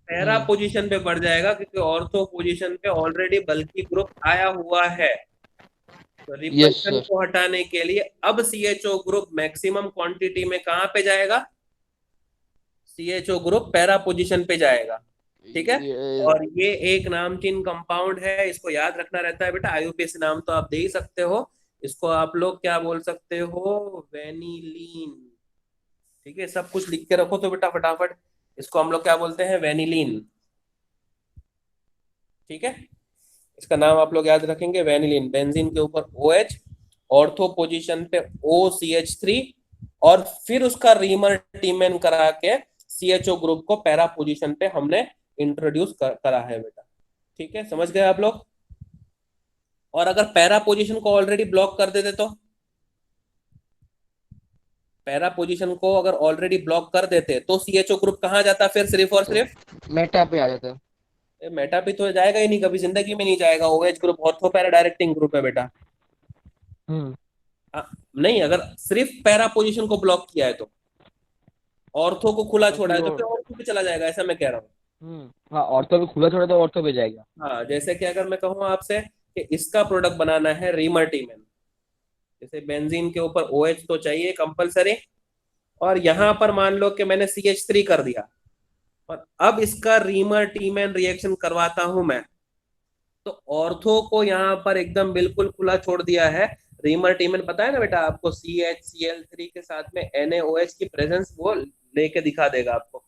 पैरा पोजीशन पे बढ़ जाएगा, क्योंकि ऑर्थो पोजीशन पे ऑलरेडी बल्कि ग्रुप आया हुआ है। तो यस रिपल्शन सर। को हटाने के लिए अब CHO ग्रुप मैक्सिमम क्वांटिटी में कहाँ पे जाएगा? CHO ग्रुप पैरा पोजीशन पे जाएगा, ठीक है। ये और ये एक नामचीन कंपाउंड है, इसको याद रखना रहता है बेटा। IUPAC नाम तो आप दे ही सकते हो, इसको आप लोग क्या बोल सकते हो? वेनिलीन, ठीक है। सब कुछ लिख के रखो तो बेटा फटाफट, इसको हम लोग क्या बोलते हैं? वेनिलीन, ठीक है। इसका नाम आप लोग याद रखेंगे, वेनिलीन। बेंजीन के ऊपर OH, ऑर्थो पोजीशन पे OCH3, और फिर उसका रीमर टीमेन करा के CHO ग्रुप को पैरा पोजीशन पे हमने इंट्रोड्यूस करा है बेटा, ठीक है। समझ गए आप लोग? और अगर पैरा पोजीशन को ऑलरेडी ब्लॉक कर देते तो, पैरा पोजीशन को अगर ऑलरेडी ब्लॉक कर देते तो CHO ग्रुप कहाँ जाता फिर? सिर्फ और सिर्फ मेटा पे आ जाता है। मेटा पे तो जाएगा ही नहीं, कभी जिंदगी में नहीं जाएगा। OH group ortho para directing group है बेटा। नहीं, अगर सिर्फ पैरा पोजीशन को ब्लॉक किया है तो, ऑर्थो को खुला तो छोड़ा फिर है तो वो फिर ऑर्थो पे चला जाएगा, ऐसा मैं कह रहा हूँ। हाँ, ऑर्थो पे खुला छोड़ा तो ऑर्थो पे जाएगा। हाँ, जैसे कि अगर मैं कहूँ आपसे कि इसका प्रोडक्ट बनाना है रीमर्टीमेन, जैसे बेंजीन के ऊपर OH तो चाहिए कंपलसरी, और यहां पर मान लो कि मैंने CH3 कर दिया, और अब इसका रीमर्टीमेन रिएक्शन करवाता हूं मैं, तो ऑर्थो को यहाँ पर एकदम बिल्कुल खुला छोड़ दिया है। रीमर्टीमेन पता है ना बेटा आपको, CHCl3 के साथ में NaOH की प्रेजेंस वो लेके दिखा देगा आपको।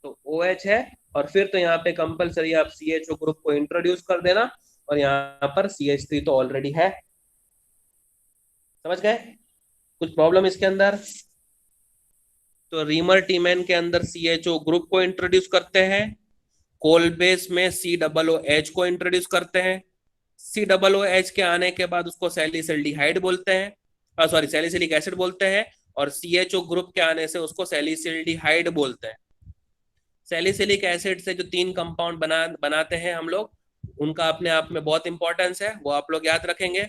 तो OH है, और फिर तो यहाँ पे कंपलसरी आप CHO ग्रुप को इंट्रोड्यूस कर देना, और यहाँ पर CH3 तो ऑलरेडी है। समझ गए? कुछ प्रॉब्लम इसके अंदर? तो रीमर्टीमेन के अंदर CHO ग्रुप को इंट्रोड्यूस करते हैं, कोलबेस में COOH को इंट्रोड्यूस करते हैं। COOH के आने के बाद उसको सैलिसिल्डिहाइड बोलते हैं, सॉरी सैलिसिलिक एसिड बोलते हैं, और CHO ग्रुप के आने से उसको सैलिसिल्डिहाइड बोलते हैं। सैलिसिलिक एसिड से जो 3 कंपाउंड बनाते हैं हम लोग, उनका अपने आप में बहुत इंपॉर्टेंस है, वो आप लोग याद रखेंगे।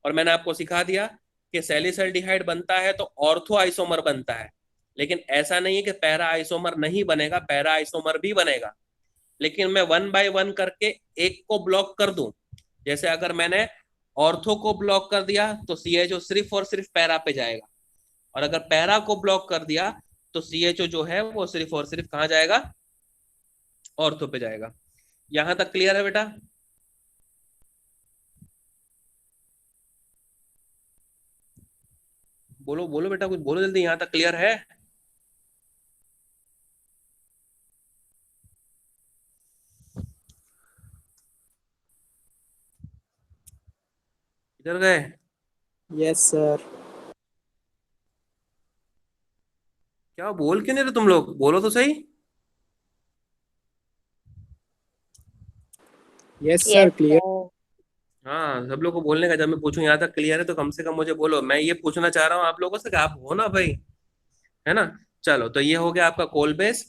और मैंने आपको सिखा दिया कि सैलिसिल्डिहाइड बनता है तो ऑर्थो आइसोमर बनता है, लेकिन ऐसा नहीं है कि पैरा आइसोमर नहीं बनेगा, पैरा आइसोमर भी बनेगा। लेकिन मैं 1 बाय 1 करके एक को ब्लॉक कर दूं। जैसे अगर मैंने ऑर्थो को ब्लॉक कर दिया तो CHO सिर्फ और सिर्फ पैरा पे जाएगा, और अगर पैरा को ब्लॉक कर दिया तो CHO जो है वो सिर्फ और सिर्फ कहाँ जाएगा? ऑर्थो पे जाएगा। यहां तक क्लियर है बेटा? बोलो बोलो बेटा, कुछ बोलो जल्दी, यहां तक क्लियर है? इधर गए? Yes sir. क्या बोल क्यों नहीं रहे तुम लोग? बोलो तो सही। Yes sir, clear. हाँ, सब लोग को बोलने का, जब मैं पूछूं यहाँ तक क्लियर है तो कम से कम मुझे बोलो। मैं ये पूछना चाह रहा हूँ आप लोगों से कि आप हो ना भाई, है ना। चलो, तो ये हो गया आपका कोलबेस,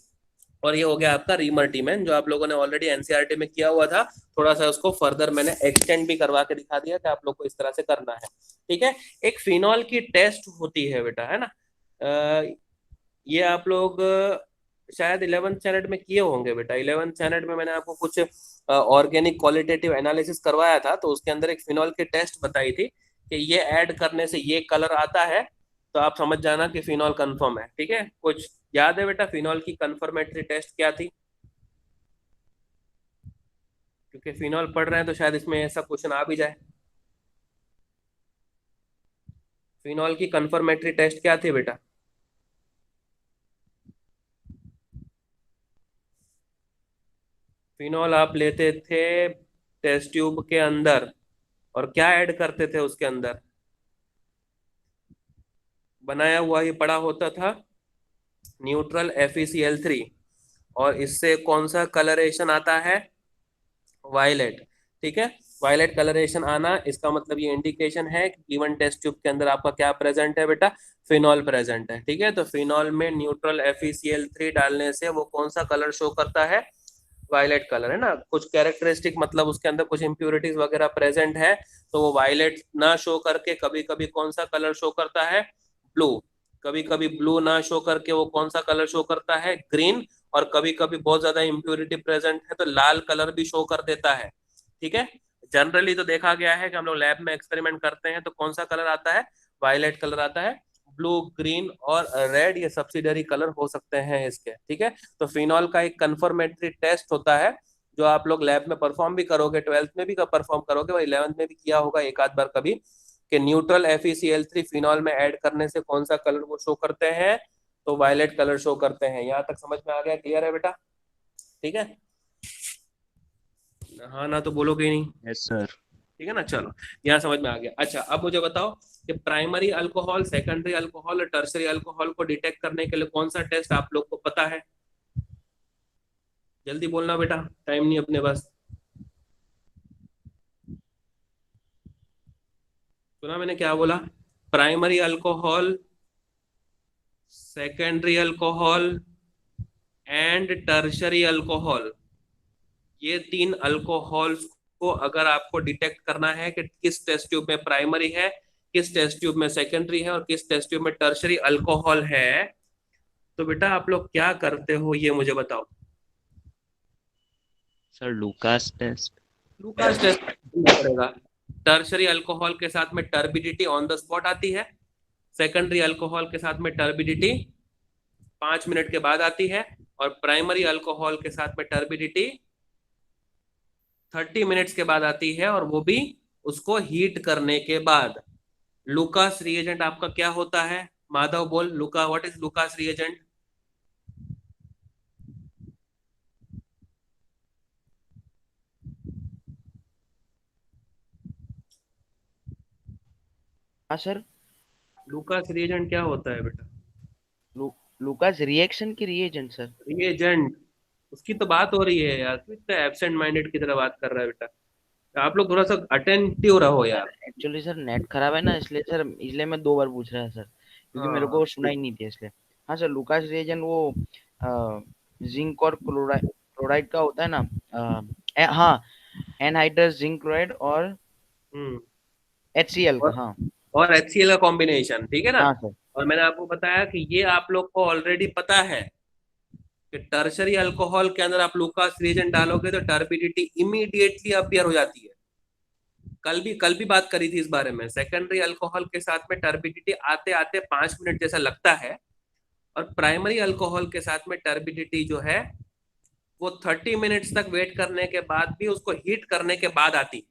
और ये हो गया आपका रीमर्टीमेन, जो आप लोगों ने ऑलरेडी NCERT में किया हुआ था। थोड़ा सा उसको फर्दर मैंने एक्सटेंड भी करवा के दिखा दिया कि आप लोग को इस तरह से करना है, ठीक है। एक फिनॉल की टेस्ट होती है बेटा, है ना। ये आप लोग शायद 11th स्टैंडर्ड में किए होंगे बेटा। 11th स्टैंडर्ड में मैंने आपको कुछ ऑर्गेनिक क्वालिटेटिव एनालिसिस करवाया था, तो उसके अंदर एक फिनॉल की टेस्ट बताई थी कि ये ऐड करने से ये कलर आता है, तो आप समझ जाना कि फिनॉल कंफर्म है, ठीक है। कुछ याद है बेटा फिनॉल की कंफर्मेटरी टेस्ट क्या थी? क्योंकि फिनॉल पढ़ रहे हैं तो शायद इसमें ऐसा क्वेश्चन आ भी जाए। फिनॉल की कंफर्मेटरी टेस्ट क्या थी बेटा? फिनॉल आप लेते थे टेस्ट ट्यूब के अंदर, और क्या ऐड करते थे उसके अंदर? बनाया हुआ ही पड़ा होता था न्यूट्रल FeCl3, और इससे कौन सा कलरेशन आता है? वायलेट, ठीक है। वायलेट कलरेशन आना, इसका मतलब ये इंडिकेशन है कि गिवन टेस्ट ट्यूब के अंदर आपका क्या प्रेजेंट है बेटा? फिनॉल प्रेजेंट है, ठीक है। तो फिनॉल में न्यूट्रल FeCl3 डालने से वो कौन सा कलर शो करता है? वायलेट कलर, है ना। कुछ कैरेक्टरिस्टिक, मतलब उसके अंदर कुछ इंप्योरिटीज वगैरह प्रेजेंट है, तो वो वायलेट ना शो करके कभी कभी कौन सा कलर शो करता है? ब्लू। कभी कभी ब्लू ना शो करके वो कौन सा कलर शो करता है? ग्रीन। और कभी कभी बहुत ज्यादा इंप्योरिटी प्रेजेंट है तो लाल कलर भी शो कर देता है, ठीक है। जनरली तो देखा गया है कि हम लोग लैब में एक्सपेरिमेंट करते हैं तो कौन सा कलर आता है, वायलेट कलर आता है, ब्लू, ग्रीन और रेड ये सब्सिडरी कलर हो सकते हैं इसके, ठीक है। तो फिनॉल का एक कंफर्मेटरी टेस्ट होता है जो आप लोग लैब में परफॉर्म भी करोगे, 12th में भी परफॉर्म करोगे और 11th में भी किया होगा एक आध बार कभी, कि न्यूट्रल FeCl3 फिनॉल में ऐड करने से कौन सा कलर वो शो करते हैं, तो वायलेट कलर शो करते हैं। यहाँ तक समझ में आ गया, क्लियर है बेटा, ठीक है। हाँ ना तो बोलोगे ही नहीं, यस सर। ठीक है ना, चलो यहाँ समझ में आ गया। अच्छा अब मुझे बताओ कि प्राइमरी अल्कोहल, सेकेंडरी अल्कोहल और टर्शरी अल्कोहल को डिटेक्ट करने के लिए कौन सा टेस्ट आप लोग को पता है, जल्दी बोलना बेटा, टाइम नहीं अपने पास। सुना मैंने क्या बोला, primary alcohol, secondary alcohol and tertiary alcohol, ये 3 अल्कोहल्स को अगर आपको डिटेक्ट करना है कि किस टेस्ट ट्यूब में प्राइमरी है, किस टेस्ट ट्यूब में सेकेंडरी है और किस टेस्ट ट्यूब में टर्शरी अल्कोहल है, तो बेटा आप लोग क्या करते हो ये मुझे बताओ। Sir Lucas test. Lucas test करेगा। टर्शरी अल्कोहल के साथ में टर्बिडिटी ऑन द स्पॉट आती है, सेकेंडरी अल्कोहल के साथ में टर्बिडिटी 5 मिनट के बाद आती है और प्राइमरी अल्कोहल के साथ में टर्बिडिटी 30 मिनट्स के बाद आती है और वो भी उसको हीट करने के बाद। लूकास रिएजेंट आपका क्या होता है, माधव बोल, लूका व्हाट इज लूकास रिएजेंट। हाँ सर। लूकास रिएजेंट क्या होता है बेटा, लूकास रिएक्शन की रिएजेंट सर। रिएजेंट, उसकी तो बात हो रही है यार, तू इतना एब्सेंट माइंडेड की तरह बात कर रहा है बेटा, आप लोग थोड़ा सा अटेंटिव रहो यार। एक्चुअली सर नेट खराब है ना, इसलिए सर, इसलिए मैं 2 बार पूछ रहा है सर, क्योंकि मेरे को सुना ही नहीं थी इसलिए। हाँ सर, लूकास रिएजेंट वो जिंक और क्लोराइड का होता है ना, हाँ, एनहाइड्रस जिंक क्लोराइड और HCl का, हाँ, और HCl का कॉम्बिनेशन, ठीक है ना। हाँ सर। और मैंने आपको बताया कि ये आप लोग को ऑलरेडी पता है कि टर्शरी अल्कोहल के अंदर आप लूकास रिएजेंट डालोगे तो टर्बिडिटी इमीडिएटली अपीयर हो जाती है। कल भी बात करी थी इस बारे में। सेकेंडरी अल्कोहल के साथ में टर्बिडिटी आते आते 5 मिनट जैसा लगता है और प्राइमरी अल्कोहल के साथ में टर्बिडिटी जो है वो 30 मिनट्स तक वेट करने के बाद भी उसको हीट करने के बाद आती है,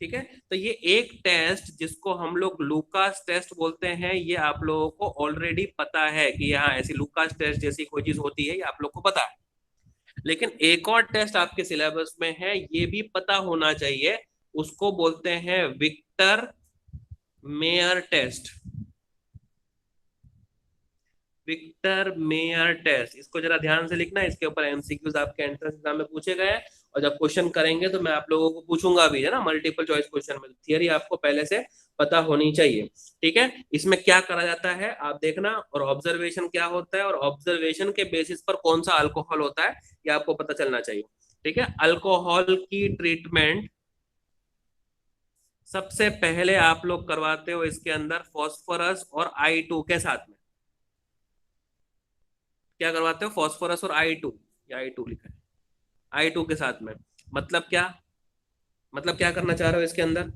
ठीक है। तो ये एक टेस्ट जिसको हम लोग लूकास टेस्ट बोलते हैं, ये आप लोगों को ऑलरेडी पता है कि यहाँ ऐसी लूकास टेस्ट जैसी कोई चीज होती है, ये आप लोग को पता है। लेकिन एक और टेस्ट आपके सिलेबस में है, ये भी पता होना चाहिए, उसको बोलते हैं Victor Meyer test. Victor Meyer test, इसको जरा ध्यान से लिखना, इसके ऊपर एमसीक्यूज आपके एंट्रेंस एग्जाम में पूछे गए हैं और जब क्वेश्चन करेंगे तो मैं आप लोगों को पूछूंगा भी, है ना, मल्टीपल चॉइस क्वेश्चन में। थियरी आपको पहले से पता होनी चाहिए, ठीक है। इसमें क्या करा जाता है आप देखना, और ऑब्जर्वेशन क्या होता है और ऑब्जर्वेशन के बेसिस पर कौन सा अल्कोहल होता है ये आपको पता चलना चाहिए, ठीक है। अल्कोहल की ट्रीटमेंट सबसे पहले आप लोग करवाते हो इसके अंदर फॉस्फोरस और I2 के साथ में। क्या करवाते हो, फॉस्फोरस और I2, या I2 लिखा है, I2 के साथ में। मतलब क्या करना चाह रहे हो इसके अंदर,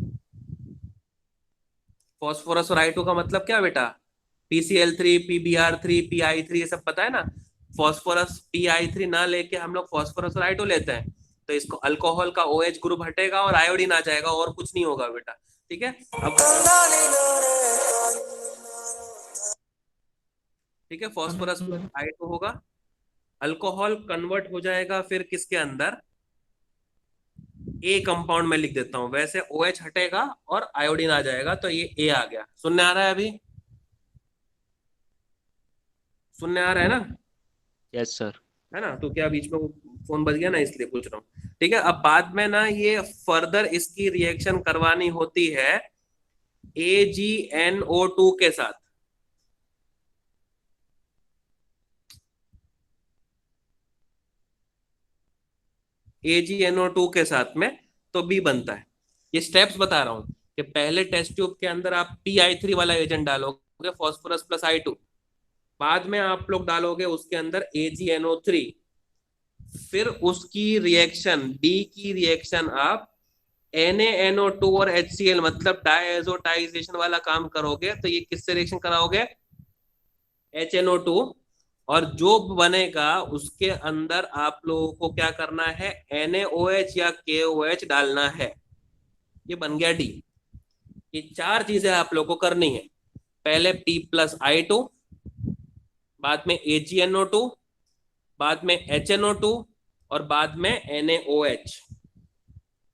फॉस्फोरस और I2 का मतलब क्या बेटा, PCl3, PBr3, PI3 ये सब पता है ना। फॉस्फोरस PI3 ना लेके हम लोग फॉस्फोरस और I2 लेते हैं तो इसको अल्कोहल का OH ग्रुप हटेगा और आयोडीन आ जाएगा और कुछ नहीं होगा बेटा, ठीक है। अब ठीक है, फॉस्फोरस I2 होगा, अल्कोहल कन्वर्ट हो जाएगा फिर किसके अंदर, ए कंपाउंड में लिख देता हूं, वैसे OH हटेगा और आयोडीन आ जाएगा, तो ये ए आ गया। सुनने आ रहा है, अभी सुनने आ रहा है ना। Yes sir. है ना, तो क्या बीच में फोन बज गया ना, इसलिए पूछ रहा हूँ, ठीक है। अब बाद में ना ये फर्दर इसकी रिएक्शन करवानी होती है AgNO2 के साथ। AgNO2 के साथ में तो B बनता है। ये स्टेप्स बता रहा हूं कि पहले टेस्ट ट्यूब के अंदर आप PI3 वाला एजेंट डालोगे, फॉस्फोरस प्लस I2, बाद में आप लोग डालोगे उसके अंदर AgNO3, फिर उसकी रिएक्शन B की रिएक्शन आप NaNO2 और HCl मतलब डायजोटाइजेशन वाला काम करोगे तो ये किससे रिएक्शन कराओगे? HNO2, और जो बनेगा उसके अंदर आप लोगों को क्या करना है? NaOH या KOH डालना है। ये बन गया D। ये चार चीजें आप लोगों को करनी है। पहले P+I2, बाद में AgNO2, बाद में HNO2 और बाद में NaOH।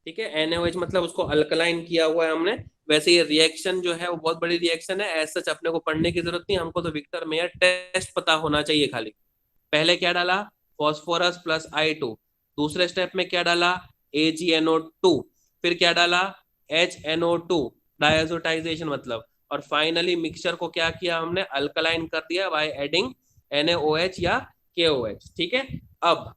ठीक है, NaOH मतलब उसको अल्कलाइन किया हुआ है हमने। वैसे ये रिएक्शन जो है वो बहुत बड़ी रिएक्शन है, एज सच अपने को पढ़ने की जरूरत नहीं, हमको तो विक्टर मेयर टेस्ट पता होना चाहिए खाली। पहले क्या डाला? Phosphorus plus I2। दूसरे स्टेप में क्या डाला? AgNO2। फिर क्या डाला? HNO2, डायजोटाइजेशन मतलब। और फाइनली मिक्सचर को क्या किया हमने? अल्कलाइन कर दिया बाय एडिंग NaOH या KOH। ठीक है, अब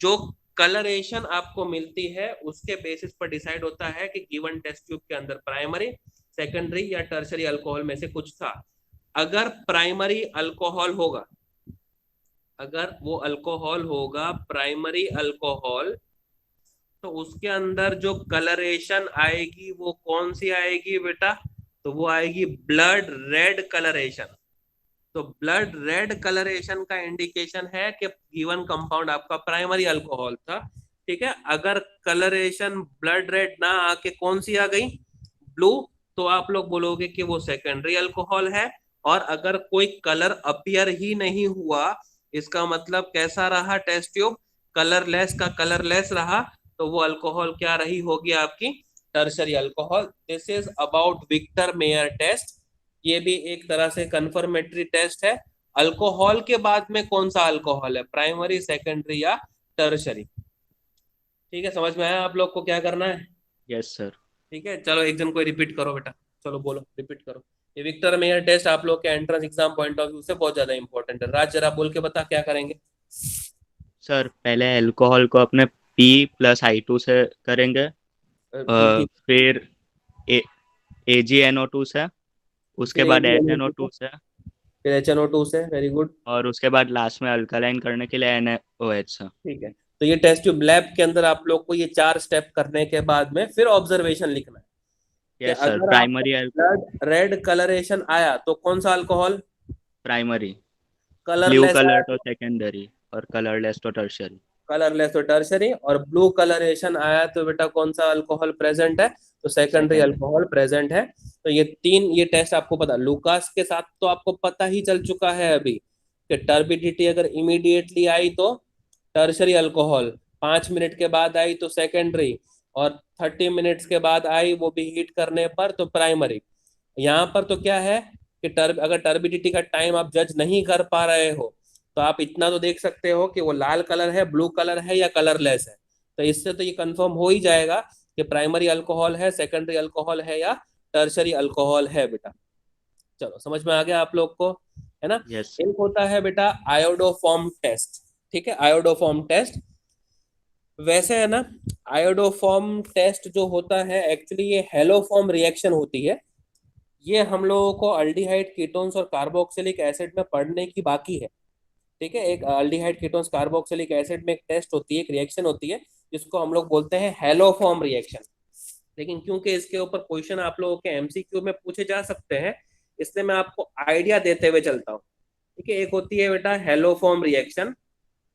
जो कलरेशन आपको मिलती है उसके बेसिस पर डिसाइड होता है कि गिवन टेस्ट ट्यूब के अंदर प्राइमरी, सेकेंडरी या टर्शरी अल्कोहल में से कुछ था। अगर प्राइमरी अल्कोहल होगा, अगर वो अल्कोहल होगा प्राइमरी अल्कोहल, तो उसके अंदर जो कलरेशन आएगी वो कौन सी आएगी बेटा? तो वो आएगी ब्लड रेड कलरेशन। तो ब्लड रेड कलरेशन का इंडिकेशन है कि गिवन कंपाउंड आपका प्राइमरी अल्कोहल था। ठीक है, अगर कलरेशन ब्लड रेड ना आके कौन सी आ गई? ब्लू, तो आप लोग बोलोगे कि वो सेकेंडरी अल्कोहल है। और अगर कोई कलर अपीयर ही नहीं हुआ, इसका मतलब कैसा रहा टेस्ट ट्यूब? कलरलेस का कलरलेस रहा, तो वो अल्कोहल क्या रही होगी आपकी? Tertiary alcohol. This is about Victor Meyer test. ये भी एक तरह से कंफर्मेटरी टेस्ट है। अल्कोहल के बाद में कौन सा अल्कोहल है? प्राइमरी, सेकेंडरी या टर्शरी। ठीक है, समझ में आया आप लोग को क्या करना है? Yes sir. ठीक है, चलो एक जन को रिपीट करो बेटा, चलो बोलो, रिपीट करो। ये विक्टर मेयर टेस्ट आप लोग के entrance exam point of view से बहुत ज्यादा इंपॉर्टेंट है। राज जरा बोल के बता क्या करेंगे। सर पहले अल्कोहल को अपने P+I2 से करेंगे, ठीक, फिर AgNO2 से, उसके फिर बाद AgNO2 HNO2 से, फिर HNO2 से। Very good. और उसके बाद लास्ट में अल्कलाइन करने के लिए NaOH से। ठीक है, तो ये टेस्ट ट्यूब लैब के अंदर आप लोग को ये चार स्टेप करने के बाद में फिर ऑब्जर्वेशन लिखना है कि यस सर। अगर आपका ब्लड रेड कलरेशन आया तो कौन सा alcohol? Primary, blue colourless colour आया तो सेकेंडरी और कलरलेस तो टर्शरी। कलरलेस तो टर्शरी, और ब्लू कलरेशन आया तो बेटा कौन सा अल्कोहल प्रेजेंट है? तो सेकेंडरी Secondary। अल्कोहल प्रेजेंट है। तो ये तीन ये टेस्ट आपको पता, लूकास के साथ तो आपको पता ही चल चुका है अभी कि टर्बिडिटी अगर इमीडिएटली आई तो टर्शरी अल्कोहल, 5 मिनट के बाद आई तो सेकेंडरी, और 30 मिनट्स के बाद आई वो भी हीट करने पर तो प्राइमरी। यहाँ पर तो क्या है कि अगर टर्बिडिटी का टाइम आप जज नहीं कर पा रहे हो तो आप इतना तो देख सकते हो कि वो लाल कलर है, ब्लू कलर है या कलरलेस है। तो इससे तो ये कंफर्म हो ही जाएगा कि प्राइमरी अल्कोहल है, सेकेंडरी अल्कोहल है या टर्शरी अल्कोहल है बेटा। चलो समझ में आ गया आप लोग को, है ना? यस। एक होता है बेटा आयोडोफॉर्म टेस्ट। ठीक है, आयोडोफॉर्म टेस्ट वैसे है ना, आयोडोफॉर्म टेस्ट जो होता है एक्चुअली ये हेलोफॉर्म रिएक्शन होती है। ये हम लोगों को अल्डिहाइड कीटोन्स और कार्बोक्सिलिक एसिड में पढ़ने की बाकी है। ठीक है, एक अल्डिहाइड कीटोन्स कार्बोक्सिलिक एसिड में एक टेस्ट होती है, एक रिएक्शन होती है जिसको हम लोग बोलते हैं हेलोफॉर्म रिएक्शन। लेकिन क्योंकि इसके ऊपर क्वेश्चन आप लोगों के एमसीक्यू में पूछे जा सकते हैं, इसलिए मैं आपको आइडिया देते हुए चलता हूँ। ठीक है, एक होती है बेटा हेलोफॉर्म रिएक्शन,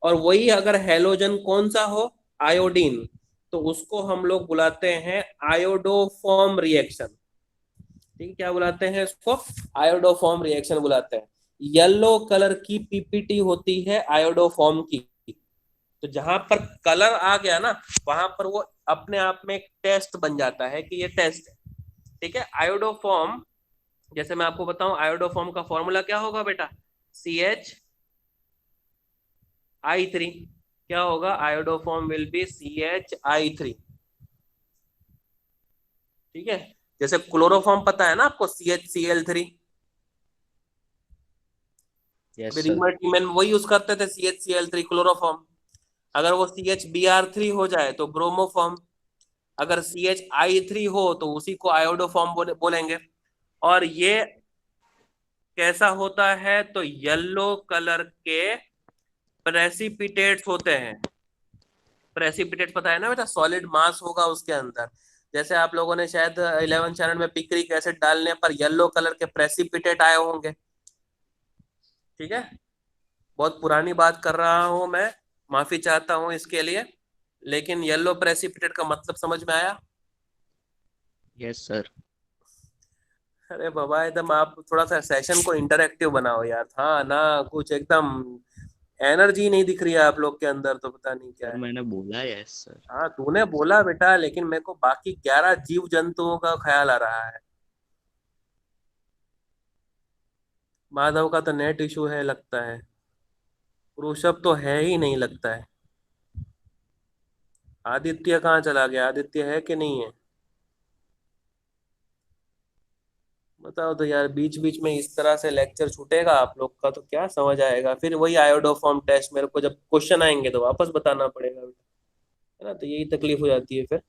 और वही अगर हेलोजन कौन सा हो, आयोडीन, तो उसको हम लोग बुलाते हैं आयोडोफॉर्म रिएक्शन। ठीक है, क्या बुलाते हैं इसको? आयोडोफॉर्म रिएक्शन बुलाते हैं। येलो कलर की पीपीटी होती है आयोडोफॉर्म की। तो जहां पर कलर आ गया ना, वहां पर वो अपने आप में एक टेस्ट बन जाता है कि ये टेस्ट है। ठीक है, आयोडोफॉर्म, जैसे मैं आपको बताऊं आयोडोफॉर्म का फॉर्मूला क्या होगा बेटा? CHI3। क्या होगा? Iodoform will be CHI3। ठीक है, जैसे क्लोरोफॉर्म पता है ना आपको, CHCl3। Yes sir. रिमर टीमन वही यूज करते थे, CHCl3 क्लोरोफॉर्म। अगर वो CHBr3 हो जाए तो ब्रोमोफॉर्म, अगर CHI3 हो तो उसी को आयोडोफॉर्म बोलेंगे। और ये कैसा होता है? तो येलो कलर के प्रेसिपिटेट्स होते हैं। प्रेसिपिटेट पता है ना बेटा, सॉलिड मास होगा उसके अंदर। जैसे आप लोगों ने शायद 11 चैनल में पिक्रिक एसिड डालने पर येलो कलर के प्रेसिपिटेट आए होंगे, ठीक है। बहुत पुरानी बात कर रहा हूं मैं, माफी चाहता हूं इसके लिए, लेकिन येलो प्रेसिपिटेट का मतलब समझ में आया? Yes sir. अरे बाबा एकदम आप थोड़ा सा सेशन को इंटरेक्टिव बनाओ यार, हाँ ना, कुछ एकदम एनर्जी नहीं दिख रही है आप लोग के अंदर, तो पता नहीं क्या सर है। मैंने बोला यस सर। हाँ तूने बोला बेटा, लेकिन मेरे को बाकी 11 जीव जंतुओं का ख्याल आ रहा है। माधव का तो नेट इशू है लगता है, ऋषभ तो है ही नहीं लगता है। आदित्य कहाँ चला गया? आदित्य है कि नहीं है? बताओ तो यार, बीच बीच में इस तरह से लेक्चर छूटेगा आप लोग का तो क्या समझ आएगा? फिर वही आयोडोफॉर्म टेस्ट मेरे को जब क्वेश्चन आएंगे तो वापस बताना पड़ेगा, है ना, तो यही तकलीफ हो जाती है फिर।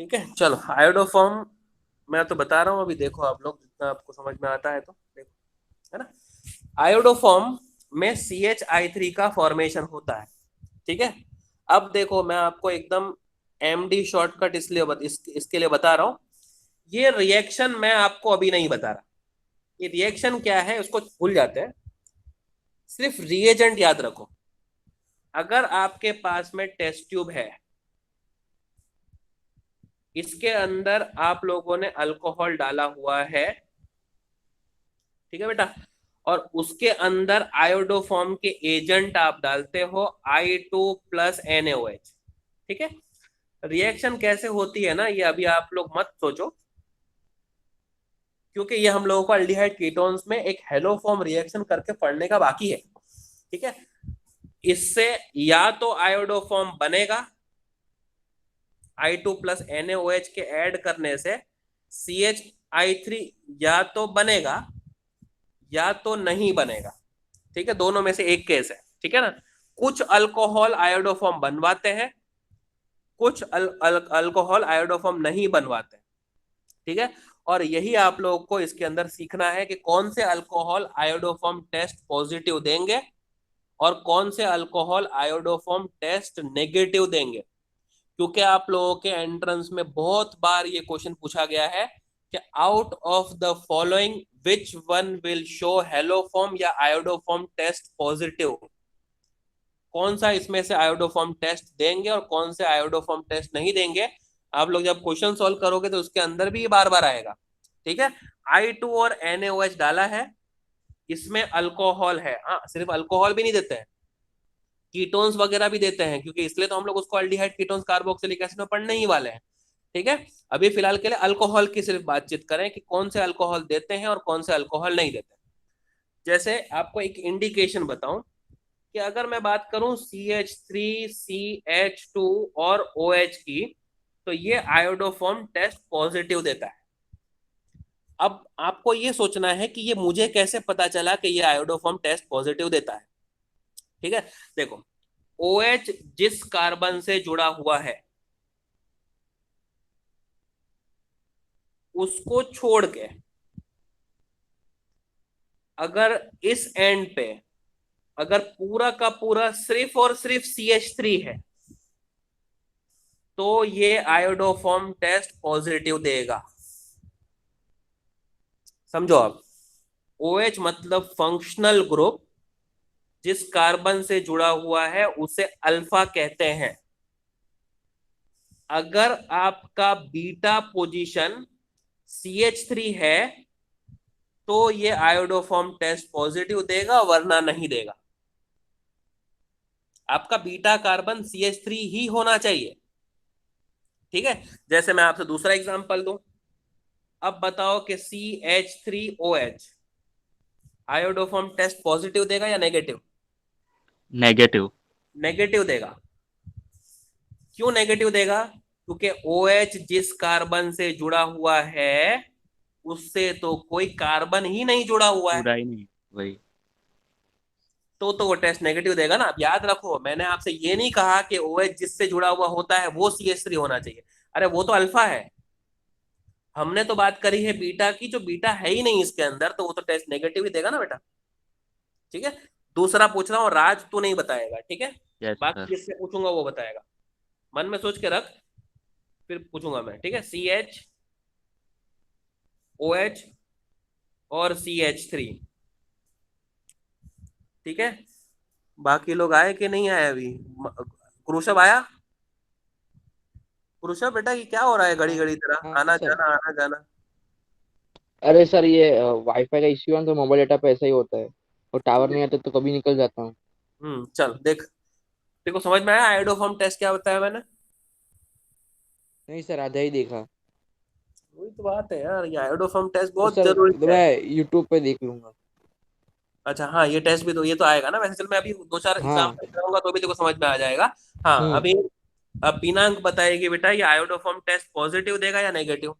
ठीक है चलो, आयोडोफॉर्म मैं तो बता रहा हूँ अभी, देखो आप लोग जितना आपको समझ में आता है तो देखो, है ना। आयोडोफॉर्म में CH3 का फॉर्मेशन होता है, ठीक है। अब देखो मैं आपको एकदम MD शॉर्टकट इसके लिए बता रहा हूं। ये रिएक्शन मैं आपको अभी नहीं बता रहा, ये रिएक्शन क्या है उसको भूल जाते हैं, सिर्फ रिएजेंट याद रखो। अगर आपके पास में टेस्ट ट्यूब है, इसके अंदर आप लोगों ने अल्कोहल डाला हुआ है, ठीक है बेटा, और उसके अंदर आयोडोफॉर्म के एजेंट आप डालते हो I2+NaOH, ठीक है। रिएक्शन कैसे होती है ना, ये अभी आप लोग मत सोचो, क्योंकि ये हम लोगों को अल्डिहाइड कीटोन्स में एक हेलो फॉर्म रिएक्शन करके पढ़ने का बाकी है, ठीक है। इससे या तो आयोडोफॉर्म बनेगा, I2+NaOH के ऐड करने से CH3 या तो बनेगा या तो नहीं बनेगा, ठीक है, दोनों में से एक केस है, ठीक है ना। कुछ अल्कोहल आयोडोफॉर्म बनवाते हैं, कुछ अल्कोहल आयोडोफॉर्म नहीं बनवाते, ठीक है। और यही आप लोगों को इसके अंदर सीखना है कि कौन से अल्कोहल आयोडोफॉर्म टेस्ट पॉजिटिव देंगे और कौन से अल्कोहल आयोडोफॉर्म टेस्ट नेगेटिव देंगे, क्योंकि आप लोगों के एंट्रेंस में बहुत बार ये क्वेश्चन पूछा गया है कि out of the following which one will show haloform या आयोडोफॉर्म टेस्ट पॉजिटिव, कौन सा इसमें से आयोडोफॉर्म टेस्ट देंगे और कौन से आयोडोफॉर्म टेस्ट नहीं देंगे। आप लोग जब क्वेश्चन सॉल्व करोगे तो उसके अंदर भी ये बार बार आएगा, ठीक है। I2 और NaOH डाला है, इसमें अल्कोहल है, हाँ सिर्फ अल्कोहल भी नहीं देते हैं, कीटोन्स वगैरह भी देते हैं, क्योंकि इसलिए तो हम लोग उसको अल्डिहाइड कीटोन्स कार्बोक्सिलिक एसिड में पढ़ने ही वाले हैं, ठीक है। अभी फिलहाल के लिए अल्कोहल की सिर्फ बातचीत करें कि कौन से अल्कोहल देते हैं और कौन से अल्कोहल नहीं देते। जैसे आपको एक इंडिकेशन बताऊं कि अगर मैं बात करूं CH3, CH2 और OH की, तो ये आयोडोफॉर्म टेस्ट पॉजिटिव देता है। अब आपको ये सोचना है कि ये मुझे कैसे पता चला कि ये आयोडोफॉर्म टेस्ट पॉजिटिव देता है, ठीक है। देखो OH जिस कार्बन से जुड़ा हुआ है उसको छोड़ के अगर इस एंड पे अगर पूरा का पूरा सिर्फ और सिर्फ CH3 है तो ये आयोडोफॉर्म टेस्ट पॉजिटिव देगा, समझो आप। OH मतलब फंक्शनल ग्रुप, जिस कार्बन से जुड़ा हुआ है उसे अल्फा कहते हैं। अगर आपका बीटा पोजीशन CH3 है तो ये आयोडोफॉर्म टेस्ट पॉजिटिव देगा, वरना नहीं देगा। आपका बीटा कार्बन CH3 ही होना चाहिए, ठीक है। जैसे मैं आपसे दूसरा एग्जांपल दूं, अब बताओ कि CH3OH आयोडोफॉर्म टेस्ट पॉजिटिव देगा या नेगेटिव? नेगेटिव। नेगेटिव देगा। क्यों नेगेटिव देगा? क्योंकि OH जिस कार्बन से जुड़ा हुआ है उससे तो कोई कार्बन ही नहीं जुड़ा हुआ है, जुड़ा ही नहीं, वही। तो वो टेस्ट नेगेटिव देगा ना। अब याद रखो, मैंने आपसे ये नहीं कहा कि OH जिससे जुड़ा हुआ होता है वो CH3 होना चाहिए, अरे वो तो अल्फा है। हमने तो बात करी है बीटा की, जो बीटा है ही नहीं इसके अंदर, तो वो तो टेस्ट नेगेटिव ही देगा ना बेटा, ठीक है। दूसरा पूछ रहा हूँ, राज तू नहीं बताएगा, ठीक है, यस बाकी सर। जिससे पूछूंगा वो बताएगा। मन में सोच के रख, फिर पूछूंगा मैं, ठीक है। CH OH और CH3, ठीक है। बाकी लोग आए कि नहीं आए अभी? क्रुशव आया? क्रुशव बेटा ये क्या हो रहा है घड़ी घड़ी तरह, हाँ आना सर। जाना आना जाना? अरे सर ये वाईफाई का इश्यू है ना, तो मोबाइल डेटा पे ऐसा ही होता है, और टावर नहीं आता तो कभी निकल जाता हूँ। चल देख, देखो समझ में आया आयोडोफॉर्म टेस्ट क्या बताया मैंने? नहीं सर, आधा ही देखा। वही तो बात है यार, ये आयोडोफॉर्म टेस्ट तो बहुत सर जरूरी तो है। मैं यूट्यूब पे देख लूंगा। अच्छा हाँ, ये टेस्ट भी तो, ये तो आएगा ना वैसे। चल मैं अभी 2-4 हाँ। एग्जाम्पल कराऊंगा तो भी देखो समझ में आ जाएगा। हाँ हम्म। अभी अब पिनांक बताएगी बेटा, ये आयोडोफॉर्म टेस्ट पॉजिटिव देगा या नेगेटिव?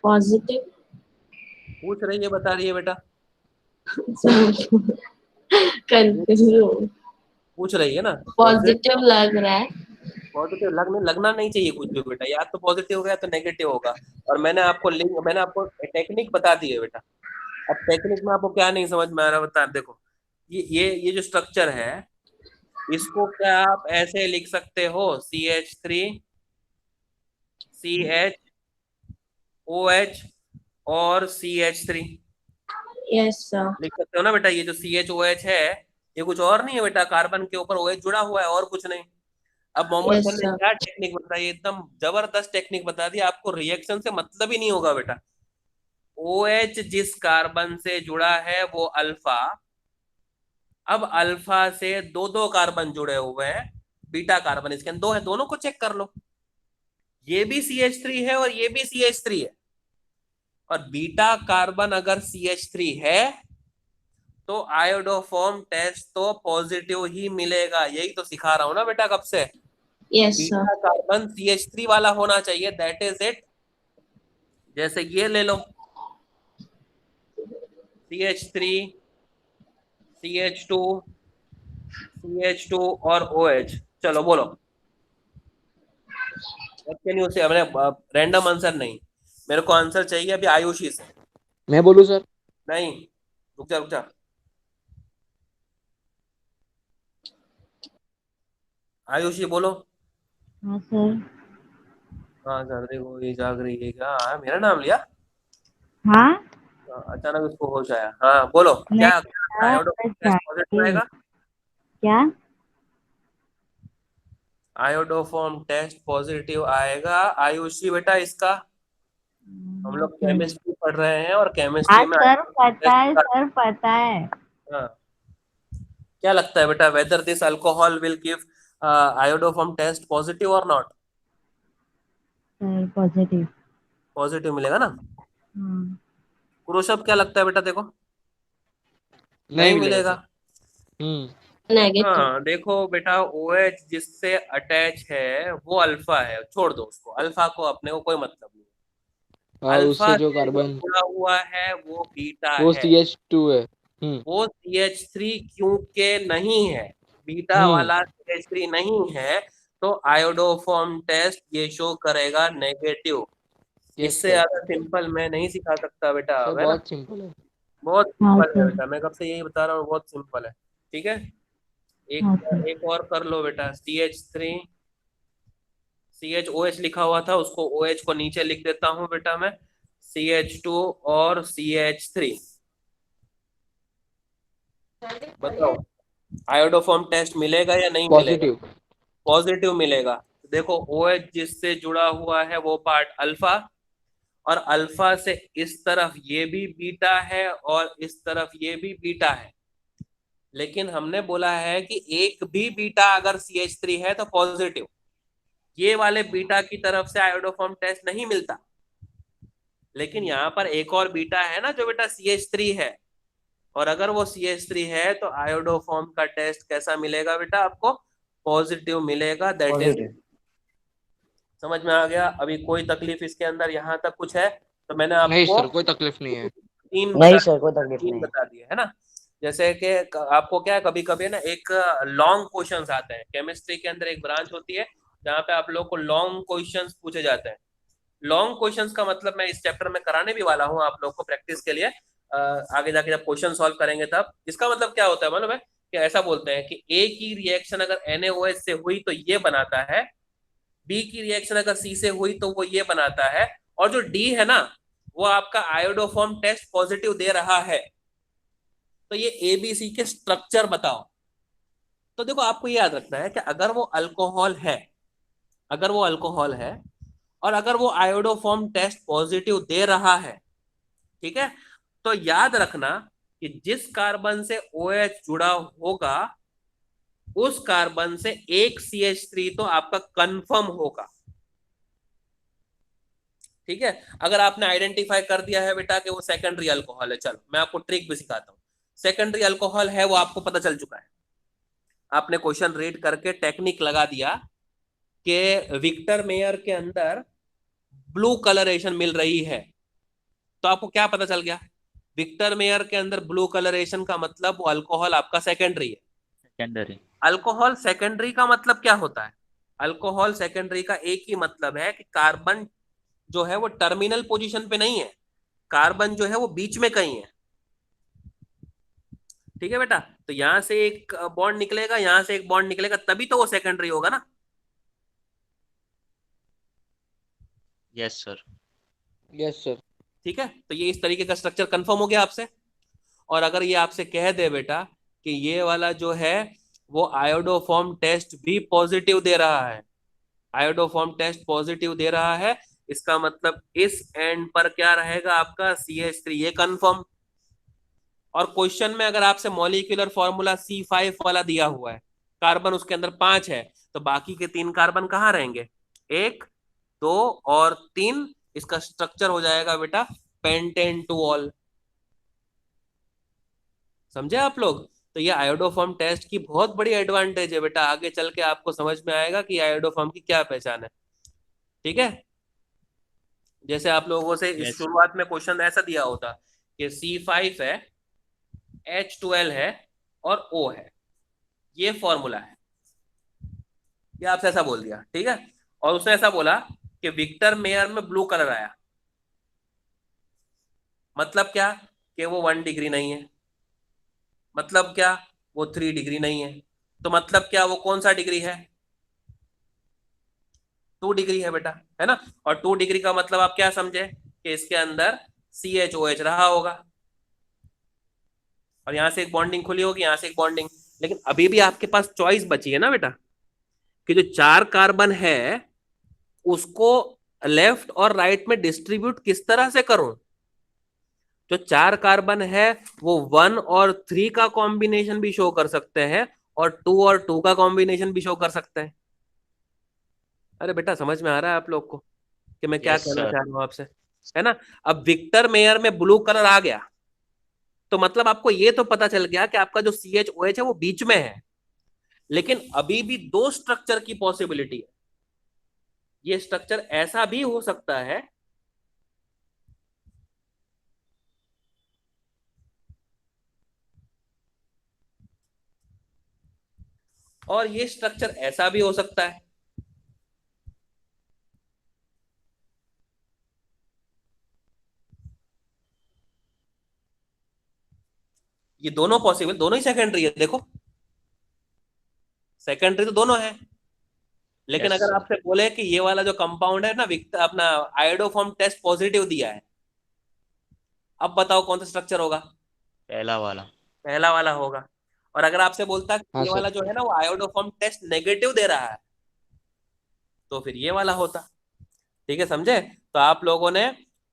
पॉजिटिव। पूछ रही है, बता रही है बेटा? कंफ्यूज। पूछ रही है ना। पॉजिटिव लग रहा है। पॉजिटिव लगना नहीं चाहिए कुछ भी बेटा, या तो पॉजिटिव होगा या तो नेगेटिव होगा। और मैंने आपको टेक्निक बता दी है बेटा। अब टेक्निक में आपको क्या नहीं समझ में आ रहा बता, देखो ये जो स्ट्रक्चर है, इसको क्या आप ऐसे लिख सकते हो? CH3 CH OH और CH3 यस सर। लिख सकते हो ना बेटा? ये जो CHOH है, ये कुछ और नहीं है बेटा, कार्बन के ऊपर OH जुड़ा हुआ है और कुछ नहीं। अब मोहम्मद यस सर ने सर। क्या टेक्निक बताई, एकदम जबरदस्त टेक्निक बता दी, आपको रिएक्शन से मतलब ही नहीं होगा बेटा। OH जिस कार्बन से जुड़ा है वो अल्फा, अब अल्फा से दो दो कार्बन जुड़े हुए हैं, बीटा कार्बन इसके अंदर दो है, दोनों को चेक कर लो। ये भी CH3 है और ये भी CH3 है, और बीटा कार्बन अगर CH3 है तो आयोडोफॉर्म टेस्ट तो पॉजिटिव ही मिलेगा। यही तो सिखा रहा हूं ना बेटा कब से। Yes sir. Beta carbon CH3 वाला होना चाहिए, दैट इज इट। जैसे ये ले लो, CH3 CH2 CH2 और OH। चलो बोलो, नहीं उसे हमने रैंडम आंसर नहीं, मेरे को आंसर चाहिए अभी आयुषी से। मैं बोलूँ सर? नहीं, रुक जा रुक जा, आयुषी बोलो। हाँ सर। हाँ सर, देखो ये जाग रही है क्या? मेरा नाम लिया? हाँ। अचानक उसको होश आया। हाँ बोलो, नहीं क्या सर, आयोडोफॉर्म बस टेस्ट पॉजिटिव आएगा? क्या? आयोडोफॉर्म टेस्ट पॉजिटिव आएगा आयुषी बेटा इसका। हम लोग केमिस्ट्री पढ़ रहे हैं और केमिस्ट्री हाँ में सर, आयोडोफॉर्म पता है टेस्ट। सर, पता है। हाँ, क्या लगता है बेटा, whether this alcohol will give iodoform test positive और नॉट? Sir positive. पॉजिटिव मिलेगा ना? हाँ। क्रोशब क्या लगता है बेटा? देखो नहीं नहीं मिलेगा मिलेगा। सर। नेगेटिव। हाँ देखो बेटा, OH जिससे अटैच है वो अल्फा है, छोड़ दो उसको, अल्फा को अपने को कोई मतलब नहीं। हाँ, उससे अल्फा जो से जो कार्बन, जुड़ा हुआ है वो बीटा वो है, CH2 है। वो CH3 क्योंकि नहीं है, बीटा हम्म। वाला CH3 नहीं है, तो आयोडोफॉर्म टेस्ट ये शो करेगा नेगेटिव। यस इससे सर। ज्यादा सिंपल मैं नहीं सिखा सकता बेटा, सर है ना? बहुत सिंपल है। बहुत हाँ सिंपल है सर। बेटा, मैं कब से यही बता रहा हूँ, बहुत सिंपल है। ठीक है, हाँ एक सर। एक और कर लो बेटा। CH3 CHOH लिखा हुआ था, उसको OH को नीचे लिख देता हूं बेटा मैं, CH2 और CH3। बताओ आयोडोफॉर्म टेस्ट मिलेगा या नहीं मिलेगा? पॉजिटिव। पॉजिटिव मिलेगा। देखो OH जिससे जुड़ा हुआ है वो पार्ट अल्फा, और अल्फा से इस तरफ ये भी बीटा है और इस तरफ ये भी बीटा है, लेकिन हमने बोला है कि एक भी बीटा अगर CH3 है तो पॉजिटिव। ये वाले बीटा की तरफ से आयोडोफॉर्म टेस्ट नहीं मिलता, लेकिन यहाँ पर एक और बीटा है ना जो बेटा CH3 है, और अगर वो CH3 है तो आयोडोफॉर्म का टेस्ट कैसा मिलेगा बेटा आपको? पॉजिटिव मिलेगा, दैट इज। समझ में आ गया? अभी कोई तकलीफ इसके अंदर यहाँ तक कुछ है? तो मैंने नहीं आपको सर, कोई तकलीफ नहीं है। नहीं सर, कोई तकलीफ नहीं, बता दिए है ना। जैसे कि आपको क्या है, कभी कभी ना एक लॉन्ग क्वेश्चंस आते हैं केमिस्ट्री के अंदर, एक ब्रांच होती है जहाँ पे आप लोग को लॉन्ग क्वेश्चंस पूछे जाते हैं। लॉन्ग क्वेश्चंस का मतलब मैं इस चैप्टर में कराने भी वाला हूँ आप लोग को प्रैक्टिस के लिए, आगे जाके जब क्वेश्चन सॉल्व करेंगे तब। इसका मतलब क्या होता है मालूम है कि ऐसा बोलते हैं कि ए की रिएक्शन अगर NaOH से हुई तो ये बनाता है, बी की रिएक्शन अगर सी से हुई तो वो ये बनाता है, और जो डी है ना वो आपका आयोडोफॉर्म टेस्ट पॉजिटिव दे रहा है। तो ये ABC के स्ट्रक्चर बताओ। तो देखो आपको ये याद रखना है कि अगर वो अल्कोहल है, अगर वो अल्कोहल है और अगर वो आयोडोफॉर्म टेस्ट पॉजिटिव दे रहा है, ठीक है, तो याद रखना कि जिस कार्बन से OH जुड़ा होगा उस कार्बन से एक CH3 तो आपका कंफर्म होगा। ठीक है, अगर आपने आइडेंटिफाई कर दिया है बेटा कि वो सेकेंडरी अल्कोहल है, चलो मैं आपको ट्रिक भी सिखाता हूँ। सेकेंडरी अल्कोहल है वो आपको पता चल चुका है, आपने क्वेश्चन रीड करके टेक्निक लगा दिया कि विक्टर मेयर के अंदर ब्लू कलरेशन मिल रही है, तो आपको क्या पता चल गया? विक्टर मेयर के अंदर ब्लू कलरेशन का मतलब वो अल्कोहल आपका सेकेंडरी है। सेकेंडरी। अल्कोहल सेकेंडरी का मतलब क्या होता है? अल्कोहल सेकेंडरी का एक ही मतलब है कि कार्बन जो है वो टर्मिनल पोजीशन पे नहीं है, कार्बन जो है वो बीच में कहीं है। ठीक है बेटा, तो यहां से एक बॉन्ड निकलेगा, यहां से एक बॉन्ड निकलेगा, तभी तो वो सेकेंडरी होगा ना। Yes sir. Yes sir. ठीक है, तो ये इस तरीके का स्ट्रक्चर कंफर्म हो गया आपसे। और अगर ये आपसे कह दे बेटा कि ये वाला जो है वो आयोडोफॉर्म टेस्ट भी पॉजिटिव दे रहा है, आयोडोफॉर्म टेस्ट पॉजिटिव दे रहा है, इसका मतलब इस एंड पर क्या रहेगा आपका CH3, ये कंफर्म। और क्वेश्चन में अगर आपसे मॉलिक्यूलर फॉर्मूला C5 वाला दिया हुआ है, कार्बन उसके अंदर 5 है, तो बाकी के 3 कार्बन कहाँ रहेंगे? 1, 2 और 3। इसका स्ट्रक्चर हो जाएगा बेटा पेंटेन टू ऑल। समझे आप लोग? तो ये आयोडोफॉर्म टेस्ट की बहुत बड़ी एडवांटेज है बेटा, आगे चल के आपको समझ में आएगा कि आयोडोफॉर्म की क्या पहचान है। ठीक है, जैसे आप लोगों से इस Yes. शुरुआत में क्वेश्चन ऐसा दिया होता कि C5 है, H12 है और O है, ये फॉर्मूला है, ये आपसे ऐसा बोल दिया। ठीक है, और उसने ऐसा बोला कि विक्टर मेयर में ब्लू कलर आया, मतलब क्या कि वो 1 डिग्री नहीं है, मतलब क्या वो 3 डिग्री नहीं है, तो मतलब क्या वो कौन सा डिग्री है? 2 डिग्री है बेटा, है ना। और 2 डिग्री का मतलब आप क्या समझे कि इसके अंदर CHOH रहा होगा, और यहां से एक बॉन्डिंग खुली होगी, यहां से एक बॉन्डिंग। लेकिन अभी भी आपके पास चॉइस बची है ना बेटा, कि जो 4 कार्बन है उसको लेफ्ट और राइट में डिस्ट्रीब्यूट किस तरह से करूं। जो 4 कार्बन है वो 1 और 3 का कॉम्बिनेशन भी शो कर सकते हैं और 2 और 2 का कॉम्बिनेशन भी शो कर सकते हैं। अरे बेटा समझ में आ रहा है आप लोग को कि मैं क्या Yes, कहना sir. चाह रहा हूँ आपसे, है ना। अब विक्टर मेयर में ब्लू कलर आ गया तो मतलब आपको ये तो पता चल गया कि आपका जो CHOH है वो बीच में है, लेकिन अभी भी 2 स्ट्रक्चर की पॉसिबिलिटी है। ये स्ट्रक्चर ऐसा भी हो सकता है और ये स्ट्रक्चर ऐसा भी हो सकता है। ये दोनों पॉसिबल, दोनों ही सेकेंडरी है। देखो सेकेंडरी तो दोनों है, लेकिन Yes, अगर sir. आपसे बोले कि ये वाला जो कंपाउंड है ना अपना आयोडोफॉर्म टेस्ट पॉजिटिव दिया है, अब बताओ कौन सा स्ट्रक्चर होगा? पहला वाला। पहला वाला होगा। और अगर आपसे बोलता कि हाँ ये सर। वाला जो है ना वो आयोडोफॉर्म टेस्ट नेगेटिव दे रहा है, तो फिर ये वाला होता। ठीक है, समझे? तो आप लोगों ने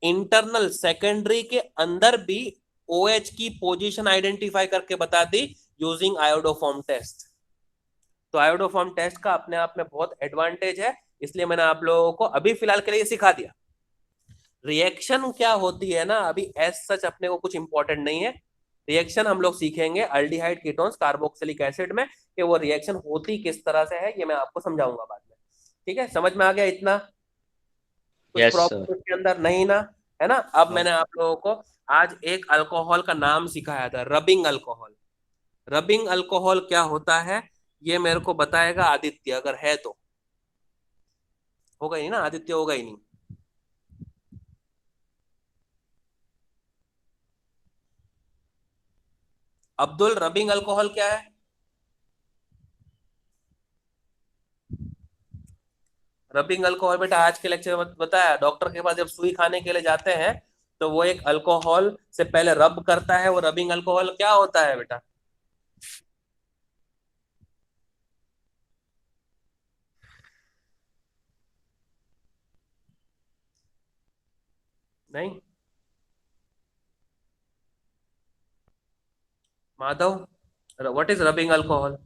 इंटरनल सेकेंडरी के अंदर भी OH की पोजीशन आइडेंटिफाई करके बता दी यूजिंग आयोडोफॉर्म टेस्ट। तो आयोडोफॉर्म टेस्ट का अपने आप में बहुत एडवांटेज है, इसलिए मैंने आप लोगों को अभी फिलहाल के लिए सिखा दिया। रिएक्शन क्या होती है ना अभी एज सच अपने को कुछ इंपॉर्टेंट नहीं है। रिएक्शन हम लोग सीखेंगे अल्डिहाइड कीटोन्स कार्बोक्सिलिक एसिड में, कि वो रिएक्शन होती किस तरह से है, ये मैं आपको समझाऊंगा बाद में। ठीक है, समझ में आ गया इतना? कुछ Yes, प्रॉब्लम sir. उसके अंदर नहीं ना, है ना। अब No. मैंने आप लोगों को आज एक अल्कोहल का नाम सिखाया था, रबिंग अल्कोहल। रबिंग अल्कोहल क्या होता है ये मेरे को बताएगा आदित्य, अगर है तो। होगा ही नहीं ना आदित्य, होगा ही नहीं। अब्दुल, रबिंग अल्कोहल क्या है? रबिंग अल्कोहल बेटा आज के लेक्चर में बताया, डॉक्टर के पास जब सुई खाने के लिए जाते हैं तो वो एक अल्कोहल से पहले रब करता है, वो रबिंग अल्कोहल क्या होता है बेटा? नहीं, Madhav, what is rubbing alcohol?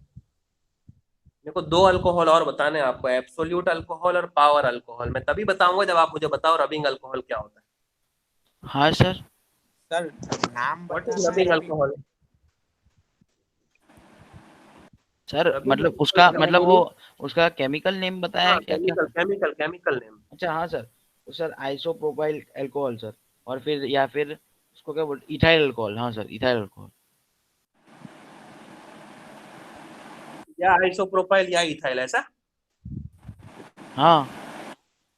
मेरे को दो अल्कोहल और बताने हैं आपको, एब्सोल्यूट अल्कोहल और पावर अल्कोहल। मैं तभी बताऊंगा जब आप मुझे बताओ रबिंग अल्कोहल क्या होता है। हाँ सर। सर नाम व्हाट इज बताना रबिंग है। अल्कोहल? सर रबिंग मतलब अल्कोहल उसका क्या है? मतलब वो उसका केमिकल नेम बताया हाँ, है क्या क्या chemical sir? Chemical chemical name. अच्छा हाँ सर। तो सर आइसोप्रोपाइल अल्कोहल सर, और फिर या फिर उसको क्या बोलते, इथाइल अल्कोहल। हाँ सर, इथाइल अल्कोहल। या आइसोप्रोपाइल या इथाइल, ऐसा? हाँ,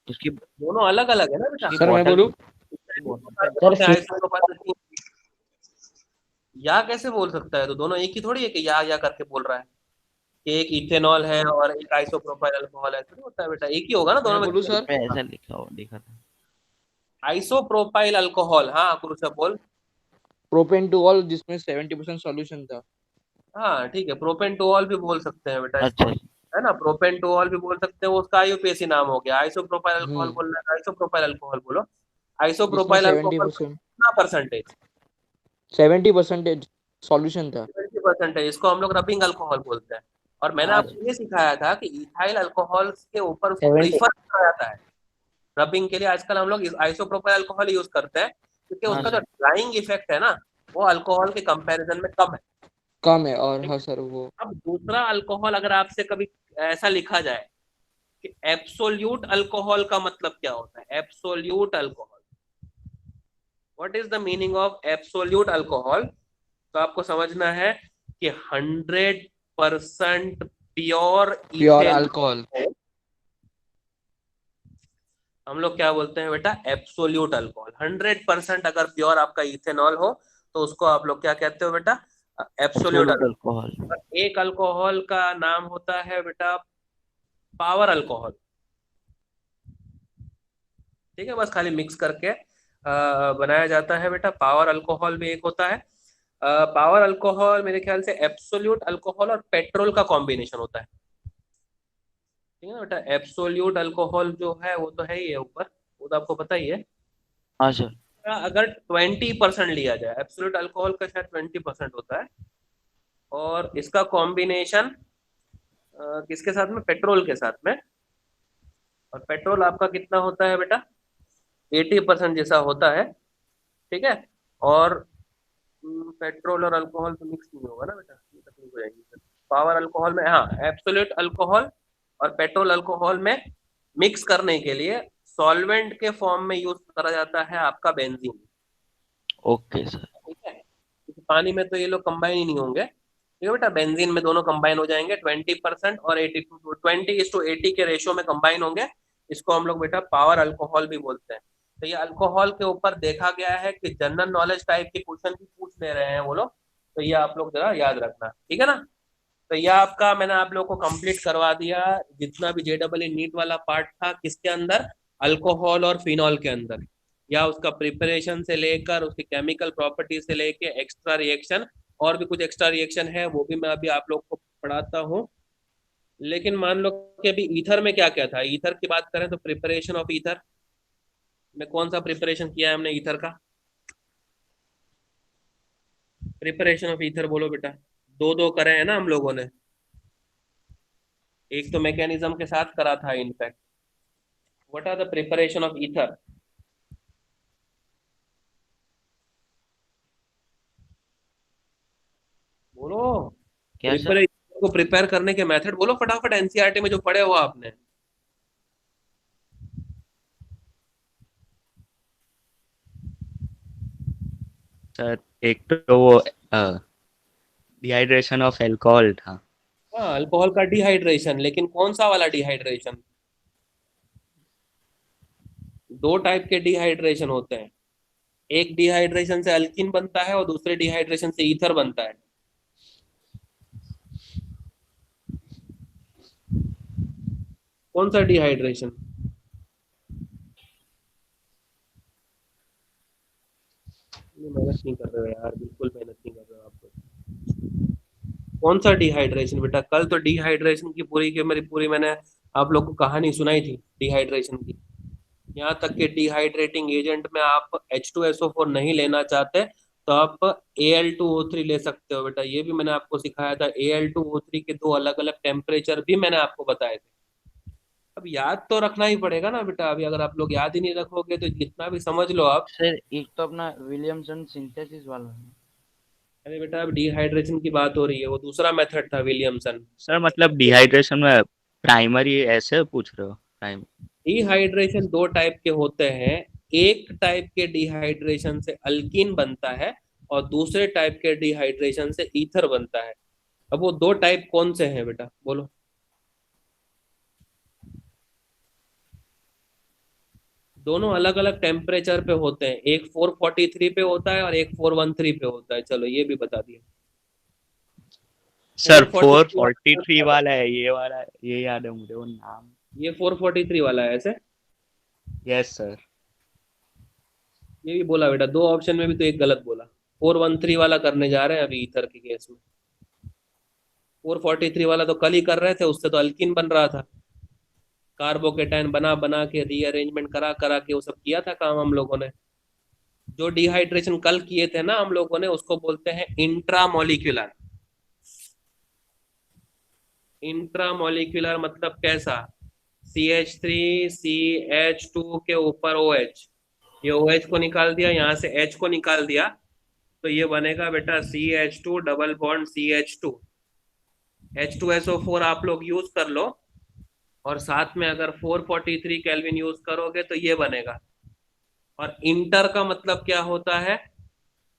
उसकी दोनों अलग अलग है ना बेटा? उसकी सर मैं बॉटल बोलूं? सर बोलते हैं आइसोप्रोपाइल। या कैसे बोल सकता है? तो दोनों एक ही थोड़ी है कि या करके बोल रहा है कि एक इथेनॉल है और एक आइसोप्रोपाइल अल्कोहल है, थोड़ी होता है बेटा, एक ही होगा ना दोनों मैं में। बोलूं बुक सर? में ऐसा लिखा हो देखा था। आइसोप्रोपाइल अल्कोहल, हाँ कुरुशा बोल। प्रोपेंटोल जिसमें 70% सॉल्यूशन था। हाँ ठीक है, प्रोपेंटोल भी बोल सकते हैं बेटा इसको, अच्छा। है ना, प्रोपेंटोल भी बोल सकते हैं, वो उसका आईयूपीएसी नाम हो गया। आइसोप्रोपाइल अल्कोहल हम्म। बोलना है, आइसोप्रोपाइल अल्कोहल बोलो। जिसमें आइसोप्रोपाइल अल्कोहल 70% कितना परसेंटेज? 70% सॉल्यूशन था। 20% इसको हम लोग रबिंग अल्कोहल बोलते हैं। और मैंने अच्छा। आपको ये सिखाया था कि इथाइल अल्कोहल के ऊपर उसको 70। प्रीफर किया जाता है रबिंग के लिए। आजकल हम लोग आइसोप्रोपाइल अल्कोहल यूज करते हैं क्योंकि हाँ उसका जो सर। ड्राइंग इफेक्ट है ना, वो अल्कोहल के कंपैरिजन में कम है। कम है, और हाँ सर वो अब दूसरा अल्कोहल अगर आपसे कभी ऐसा लिखा जाए कि एब्सोल्यूट अल्कोहल का मतलब क्या होता है? Absolute alcohol, what is the meaning of absolute alcohol? तो आपको समझना है कि 100% प्योर प्योर इथेनॉल अल्कोहल। है, हम लोग क्या बोलते हैं बेटा? Absolute alcohol. 100% अगर प्योर आपका इथेनॉल हो तो उसको आप लोग क्या कहते हो बेटा? Absolute absolute alcohol. अल्कोहल। और एक अल्कोहल का नाम होता है बेटा पावर अल्कोहल। ठीक है, बस खाली मिक्स करके बनाया जाता है बेटा। पावर अल्कोहल भी एक होता है। पावर अल्कोहल मेरे ख्याल से एब्सोल्यूट अल्कोहल और पेट्रोल का कॉम्बिनेशन होता है। ठीक है ना बेटा? एब्सोल्यूट अल्कोहल जो है वो तो है ही है ऊपर, वो तो आपको पता ही है। हाँ सर। अगर 20% लिया जाए, एब्सोल्यूट अल्कोहल का शायद 20% होता है, और इसका कॉम्बिनेशन किसके साथ में? पेट्रोल के साथ में। और पेट्रोल आपका कितना होता है बेटा? 80% जैसा होता है। ठीक है, और पेट्रोल और अल्कोहल तो मिक्स नहीं होगा ना बेटा, ये तकलीफ हो जाएगी। पावर अल्कोहल में, हाँ, एब्सोल्यूट अल्कोहल और पेट्रोल अल्कोहल में मिक्स करने के लिए सॉल्वेंट के फॉर्म में यूज करा जाता है आपका बेंजीन। Okay sir. ठीक है, क्योंकि पानी में तो ये लोग कंबाइन ही नहीं होंगे। ठीक है बेटा, बेंजीन में दोनों कंबाइन हो जाएंगे, 20% और 20:80 के रेशियो में कंबाइन होंगे। इसको हम लोग बेटा पावर अल्कोहल भी बोलते हैं। तो ये अल्कोहल के ऊपर देखा गया है कि जनरल नॉलेज टाइप के क्वेश्चन भी पूछ ले रहे हैं वो लोग, तो ये आप लोग जरा याद रखना, ठीक है ना? तो यह आपका मैंने आप लोग को कंप्लीट करवा दिया जितना भी JEE नीट वाला पार्ट था, किसके अंदर? अल्कोहल और फिनॉल के अंदर, या उसका प्रिपरेशन से लेकर उसकी केमिकल प्रॉपर्टी से लेकर एक्स्ट्रा रिएक्शन, और भी कुछ एक्स्ट्रा रिएक्शन है वो भी मैं अभी आप लोग को पढ़ाता हूँ। लेकिन मान लो कि अभी ईथर में क्या क्या था, ईथर की बात करें तो प्रिपरेशन ऑफ ईथर में कौन सा प्रिपरेशन किया है हमने ईथर का? प्रिपरेशन ऑफ ईथर बोलो बेटा। दो दो करे हैं ना हम लोगों ने, एक तो मैकेनिज्म के साथ करा था in fact. What are the preparation of ether? बोलो। क्या सर? प्रिपरेशन को प्रिपेयर करने के मेथड बोलो फटाफट, एनसीईआरटी में जो पढ़े हो आपने। सर एक तो वो डिहाइड्रेशन ऑफ अल्कोहल था। हाँ, अल्कोहल का डिहाइड्रेशन, लेकिन कौन सा वाला डिहाइड्रेशन? दो टाइप के डिहाइड्रेशन होते हैं, एक डिहाइड्रेशन से अल्कीन बनता है और दूसरे डिहाइड्रेशन से ईथर बनता है। कौन सा डिहाइड्रेशन? मेहनत नहीं कर रहे हो यार, बिल्कुल मेहनत नहीं कर रहे हो आप लोग। कौन सा डिहाइड्रेशन बेटा? कल तो डिहाइड्रेशन की पूरी मैंने आप लोग को कहानी सुनाई थी डिहाइड्रेशन की। यहाँ तक कि डिहाइड्रेटिंग एजेंट में आप H2SO4 नहीं लेना चाहते तो आप Al2O3 ले सकते हो बेटा। ये भी मैंने आपको सिखाया था। Al2O3 के दो अलग अलग टेम्परेचर भी मैंने आपको बताए थे। अब याद तो रखना ही पड़ेगा ना बेटा। अभी अगर आप लोग याद ही नहीं रखोगे तो जितना भी समझ लो आप। सर एक तो अपना विलियमसन सिंथेसिस वाला है। अरे बेटा अब डिहाइड्रेशन की बात हो रही है, वो दूसरा मेथड था विलियमसन। सर मतलब डिहाइड्रेशन में प्राइमरी ऐसे पूछ रहे हो? प्राइम डिहाइड्रेशन दो टाइप के होते हैं। एक टाइप के डिहाइड्रेशन से अल्कीन बनता है और दूसरे टाइप के डिहाइड्रेशन से ईथर बनता है। अब वो दो टाइप कौन से हैं बेटा, बोलो। दोनों अलग अलग टेम्परेचर पे होते हैं। एक 443 पे होता है और एक 413 पे होता है। चलो ये भी बता दिया। सर 443 443 वाला है, ये वाला है, ये याद है मुझे वो नाम। ये 443 वाला है ऐसे। Yes sir. ये भी बोला बेटा, दो ऑप्शन में भी तो एक गलत बोला। 413 वाला करने जा रहे हैं अभी ईथर के केस में। 443 वाला तो कल ही कर रहे थे, उससे तो अल्किन बन रहा था। कार्बोकेटाइन बना बना के रीअरेंजमेंट करा करा के वो सब किया था काम हम लोगों ने। जो डिहाइड्रेशन कल किए थे ना हम लोगों ने, उसको बोलते हैं इंट्रामोलिक्यूलर। इंट्रामोलिक्यूलर मतलब कैसा? CH3CH2 के ऊपर OH। ये OH को निकाल दिया, यहाँ से H को निकाल दिया, तो ये बनेगा बेटा CH2 double bond CH2। H2SO4 आप लोग यूज कर लो और साथ में अगर 443 केल्विन यूज करोगे तो ये बनेगा। और इंटर का मतलब क्या होता है?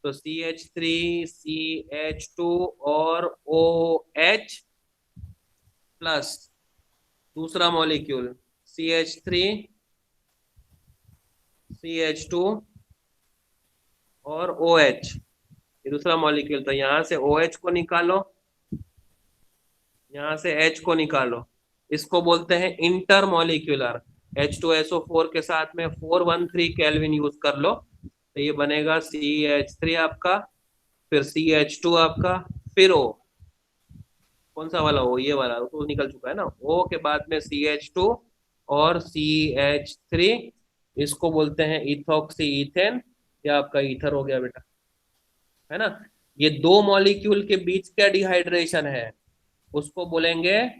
तो CH3CH2 और OH प्लस दूसरा मॉलिक्यूल CH3CH2 और OH, ये दूसरा मॉलिक्यूल। तो यहाँ से OH को निकालो, यहाँ से H को निकालो, इसको बोलते हैं इंटरमॉलिक्यूलर। H2SO4 के साथ में 413 केल्विन यूज कर लो तो ये बनेगा CH3 आपका, फिर CH2 आपका, फिर O। कौन सा वाला O? ये वाला तो निकल चुका है ना। O के बाद में CH2 और CH3, इसको बोलते हैं इथॉक्सी इथेन। ये आपका ईथर हो गया बेटा, है ना। ये दो मॉलिक्यूल के बीच क्या डिहाइड्रेशन है उसको बोलेंगे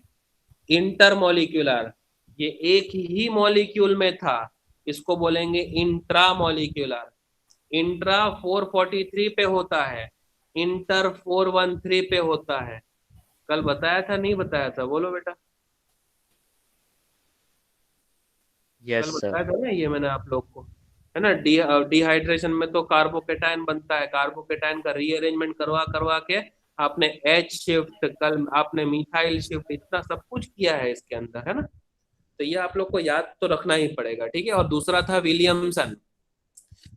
इंटरमॉलिक्यूलर। ये एक ही मॉलिक्यूल में था, इसको बोलेंगे इंट्रामॉलिक्यूलर। इंट्रा 443 पे होता है, इंटर 413 पे होता है। कल बताया था नहीं बताया था? बोलो बेटा। यस कल सर। बताया था ना ये मैंने आप लोग को, है ना। डिहाइड्रेशन में तो कार्बोकेटाइन बनता है, कार्बोकेटाइन का रीअरेंजमेंट करवा करवा के आपने H शिफ्ट, कल आपने मिथाइल शिफ्ट, इतना सब कुछ किया है इसके अंदर, है ना। तो ये आप लोग को याद तो रखना ही पड़ेगा, ठीक है। और दूसरा था विलियमसन।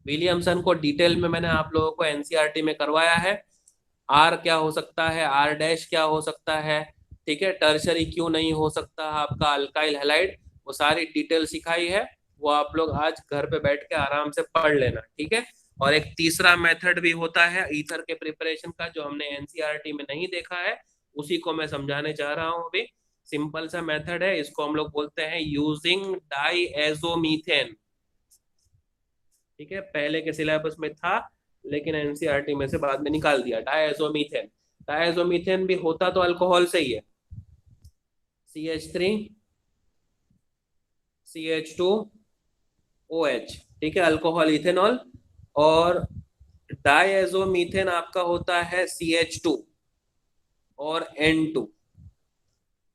विलियमसन को डिटेल में मैंने आप लोगों को एनसीईआरटी में करवाया है। आर क्या हो सकता है, आर डैश क्या हो सकता है, ठीक है। टर्शरी क्यों नहीं हो सकता आपका अल्काइल हैलाइड, वो सारी डिटेल सिखाई है। वो आप लोग आज घर पे बैठ के आराम से पढ़ लेना, ठीक है। और एक तीसरा मेथड भी होता है ईथर के प्रिपरेशन का, जो हमने एनसीईआरटी में नहीं देखा है, उसी को मैं समझाने जा रहा हूँ अभी। सिंपल सा मेथड है, इसको हम लोग बोलते हैं यूजिंग डाईएजोमीथेन, ठीक है। पहले के सिलेबस में था लेकिन एनसीईआरटी में से बाद में निकाल दिया। डायजोमीथेन, डायजोमीथेन भी होता तो अल्कोहल से ही है। CH3 CH2 OH, ठीक है, अल्कोहल इथेनॉल। और डायजोमीथेन आपका होता है CH2 और N2,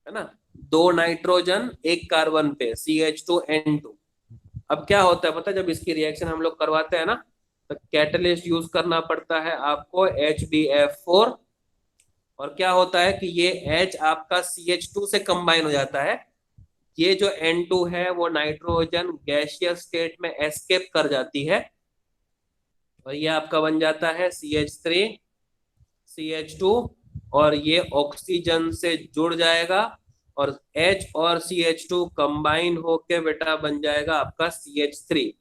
है ना। दो नाइट्रोजन एक कार्बन पे, CH2N2। अब क्या होता है पता है, जब इसकी रिएक्शन हम लोग करवाते हैं ना तो कैटलिस्ट यूज करना पड़ता है आपको HbF4। और क्या होता है कि ये H आपका CH2 से कंबाइन हो जाता है। ये जो N2 है वो नाइट्रोजन गैसियस स्टेट में एस्केप कर जाती है और ये आपका बन जाता है CH3CH2 और ये ऑक्सीजन से जुड़ जाएगा और H और CH2 कंबाइन होके बेटा बन जाएगा आपका CH3।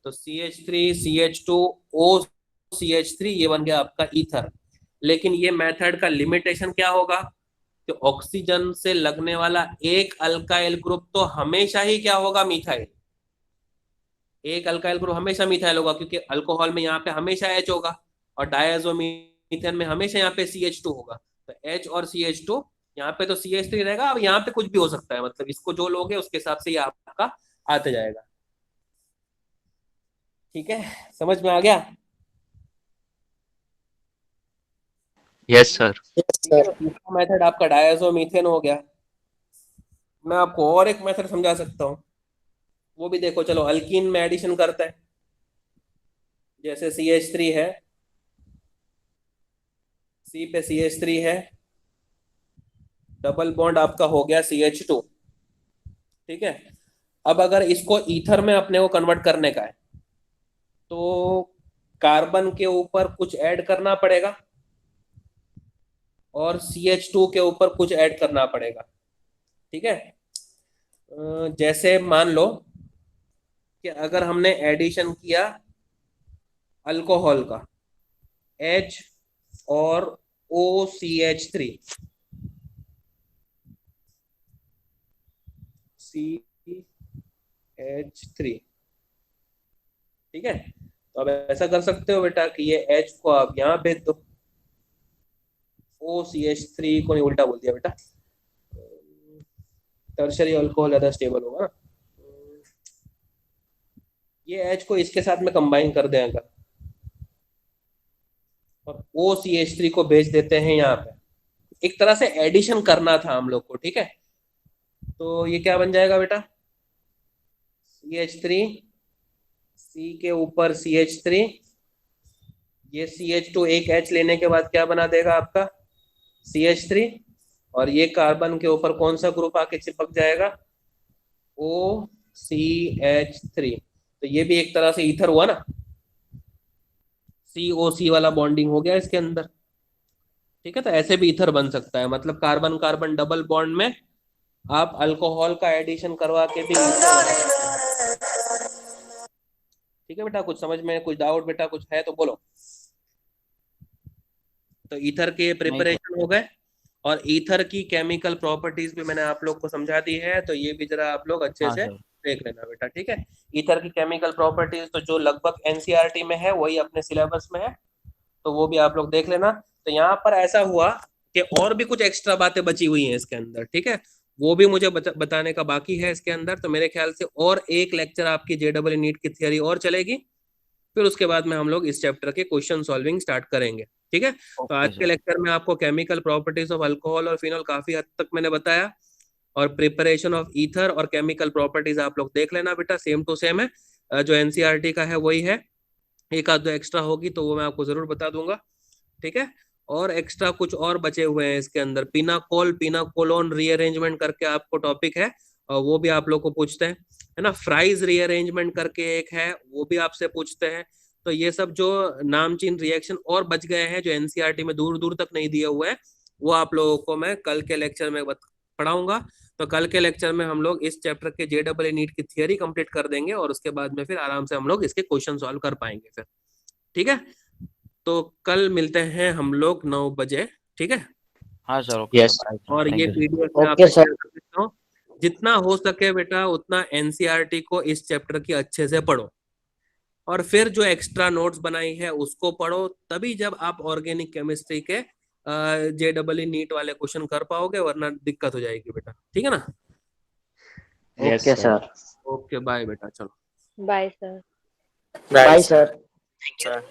तो CH3 CH2 O CH3 ये बन गया आपका ईथर। लेकिन ये मेथड का लिमिटेशन क्या होगा कि ऑक्सीजन से लगने वाला एक अल्काइल ग्रुप तो हमेशा ही क्या होगा, मिथाइल। एक अल्काइल ग्रुप हमेशा मिथाइल होगा, क्योंकि अल्कोहल में यहाँ पे हमेशा H होगा और डायज़ोमीथेन में हमेशा यहाँ पे CH2 होगा। तो H और CH2 यहाँ पे तो CH3 रहेगा। अब यहाँ पे कुछ भी हो सकता है, मतलब इसको जो लोगे उसके हिसाब से ये आपका आते जाएगा। ठीक है, समझ में आ गया? Yes sir. तीसरा मेथड आपका डायज़ोमीथेन हो गया। मैं आपको और एक मेथड समझा सकता हूँ, वो भी देखो। चलो अल्कीन में एडिशन करते हैं। जैसे CH3 है, C पे CH3 है, डबल बॉन्ड आपका हो गया CH2। ठीक है, अब अगर इसको ईथर में अपने को कन्वर्ट करने का है तो कार्बन के ऊपर कुछ ऐड करना पड़ेगा और CH2 के ऊपर कुछ ऐड करना पड़ेगा। ठीक है, जैसे मान लो कि अगर हमने एडिशन किया अल्कोहल का H और OCH3 CH3, ठीक है, तो अब ऐसा कर सकते हो बेटा कि ये H को आप यहाँ भेज दो, OCH3 को नहीं, उल्टा बोल दिया बेटा, टर्शरी अल्कोहल ज्यादा स्टेबल होगा ना। ये H को इसके साथ में कंबाइन कर दें अगर, और OCH3 को भेज देते हैं यहाँ पे। एक तरह से एडिशन करना था हम लोग को। ठीक है, तो ये क्या बन जाएगा बेटा, CH3, C के ऊपर CH3, ये CH2 एक H लेने के बाद क्या बना देगा आपका CH3, और ये कार्बन के ऊपर कौन सा ग्रुप आके चिपक जाएगा, OCH3। तो ये भी एक तरह से ईथर हुआ ना, COC वाला बॉन्डिंग हो गया इसके अंदर। ठीक है, तो ऐसे भी ईथर बन सकता है, मतलब कार्बन कार्बन डबल बॉन्ड में आप अल्कोहल का एडिशन करवा के भी ईथर बना सकते हैं। ठीक है बेटा, कुछ समझ में, कुछ डाउट बेटा कुछ है तो बोलो। तो ईथर के प्रिपरेशन हो गए और ईथर की केमिकल प्रॉपर्टीज भी मैंने आप लोग को समझा दी है, तो ये भी जरा आप लोग अच्छे से देख लेना बेटा। ठीक है, ईथर की केमिकल प्रॉपर्टीज तो जो लगभग एनसीईआरटी में है वही अपने सिलेबस में है, तो वो भी आप लोग देख लेना। तो यहाँ पर ऐसा हुआ कि और भी कुछ एक्स्ट्रा बातें बची हुई हैं इसके अंदर। ठीक है, वो भी मुझे बताने का बाकी है इसके अंदर। तो मेरे ख्याल से और एक लेक्चर आपकी JEE नीट की थियरी और चलेगी, फिर उसके बाद में हम लोग इस चैप्टर के क्वेश्चन सॉल्विंग स्टार्ट करेंगे। ठीक है, तो आज के लेक्चर में आपको केमिकल प्रॉपर्टीज ऑफ अल्कोहल और फिनॉल काफी हद तक मैंने बताया, और प्रिपरेशन ऑफ ईथर और केमिकल प्रॉपर्टीज आप लोग देख लेना बेटा, सेम टू सेम है, जो एनसीईआरटी का है वही है। एक आध दो एक्स्ट्रा होगी तो वो मैं आपको जरूर बता दूंगा। ठीक है, और एक्स्ट्रा कुछ और बचे हुए हैं इसके अंदर, पिनाकोलोन रीअरेंजमेंट करके आपको टॉपिक है, और वो भी आप लोग को पूछते हैं, है ना। फ्राइज रीअरेंजमेंट करके एक है, वो भी आपसे पूछते हैं। तो ये सब जो नामचीन रिएक्शन और बच गए हैं जो एनसीईआरटी में दूर दूर तक नहीं दिए हुए हैं, वो आप लोगों को मैं कल के लेक्चर में पढ़ाऊंगा। तो कल के लेक्चर में हम लोग इस चैप्टर के JEE नीट की थियरी कंप्लीट कर देंगे, और उसके बाद में फिर आराम से हम लोग इसके क्वेश्चन सॉल्व कर पाएंगे फिर। ठीक है, तो कल मिलते हैं हम लोग 9 बजे। ठीक है, हाँ सर, यस। और ये PDF में ओके आपको सर। शेयर कर देता हूँ। जितना हो सके बेटा उतना एनसीईआरटी को इस चैप्टर की अच्छे से पढ़ो, और फिर जो एक्स्ट्रा नोट्स बनाई है उसको पढ़ो, तभी जब आप ऑर्गेनिक केमिस्ट्री के JEE नीट वाले क्वेश्चन कर पाओगे, वरना दिक्कत हो जाएगी बेटा। ठीक है ना। Yes okay sir. Sir. Okay, bye बेटा, चलो बाय सर। Bye sir. अच्छा।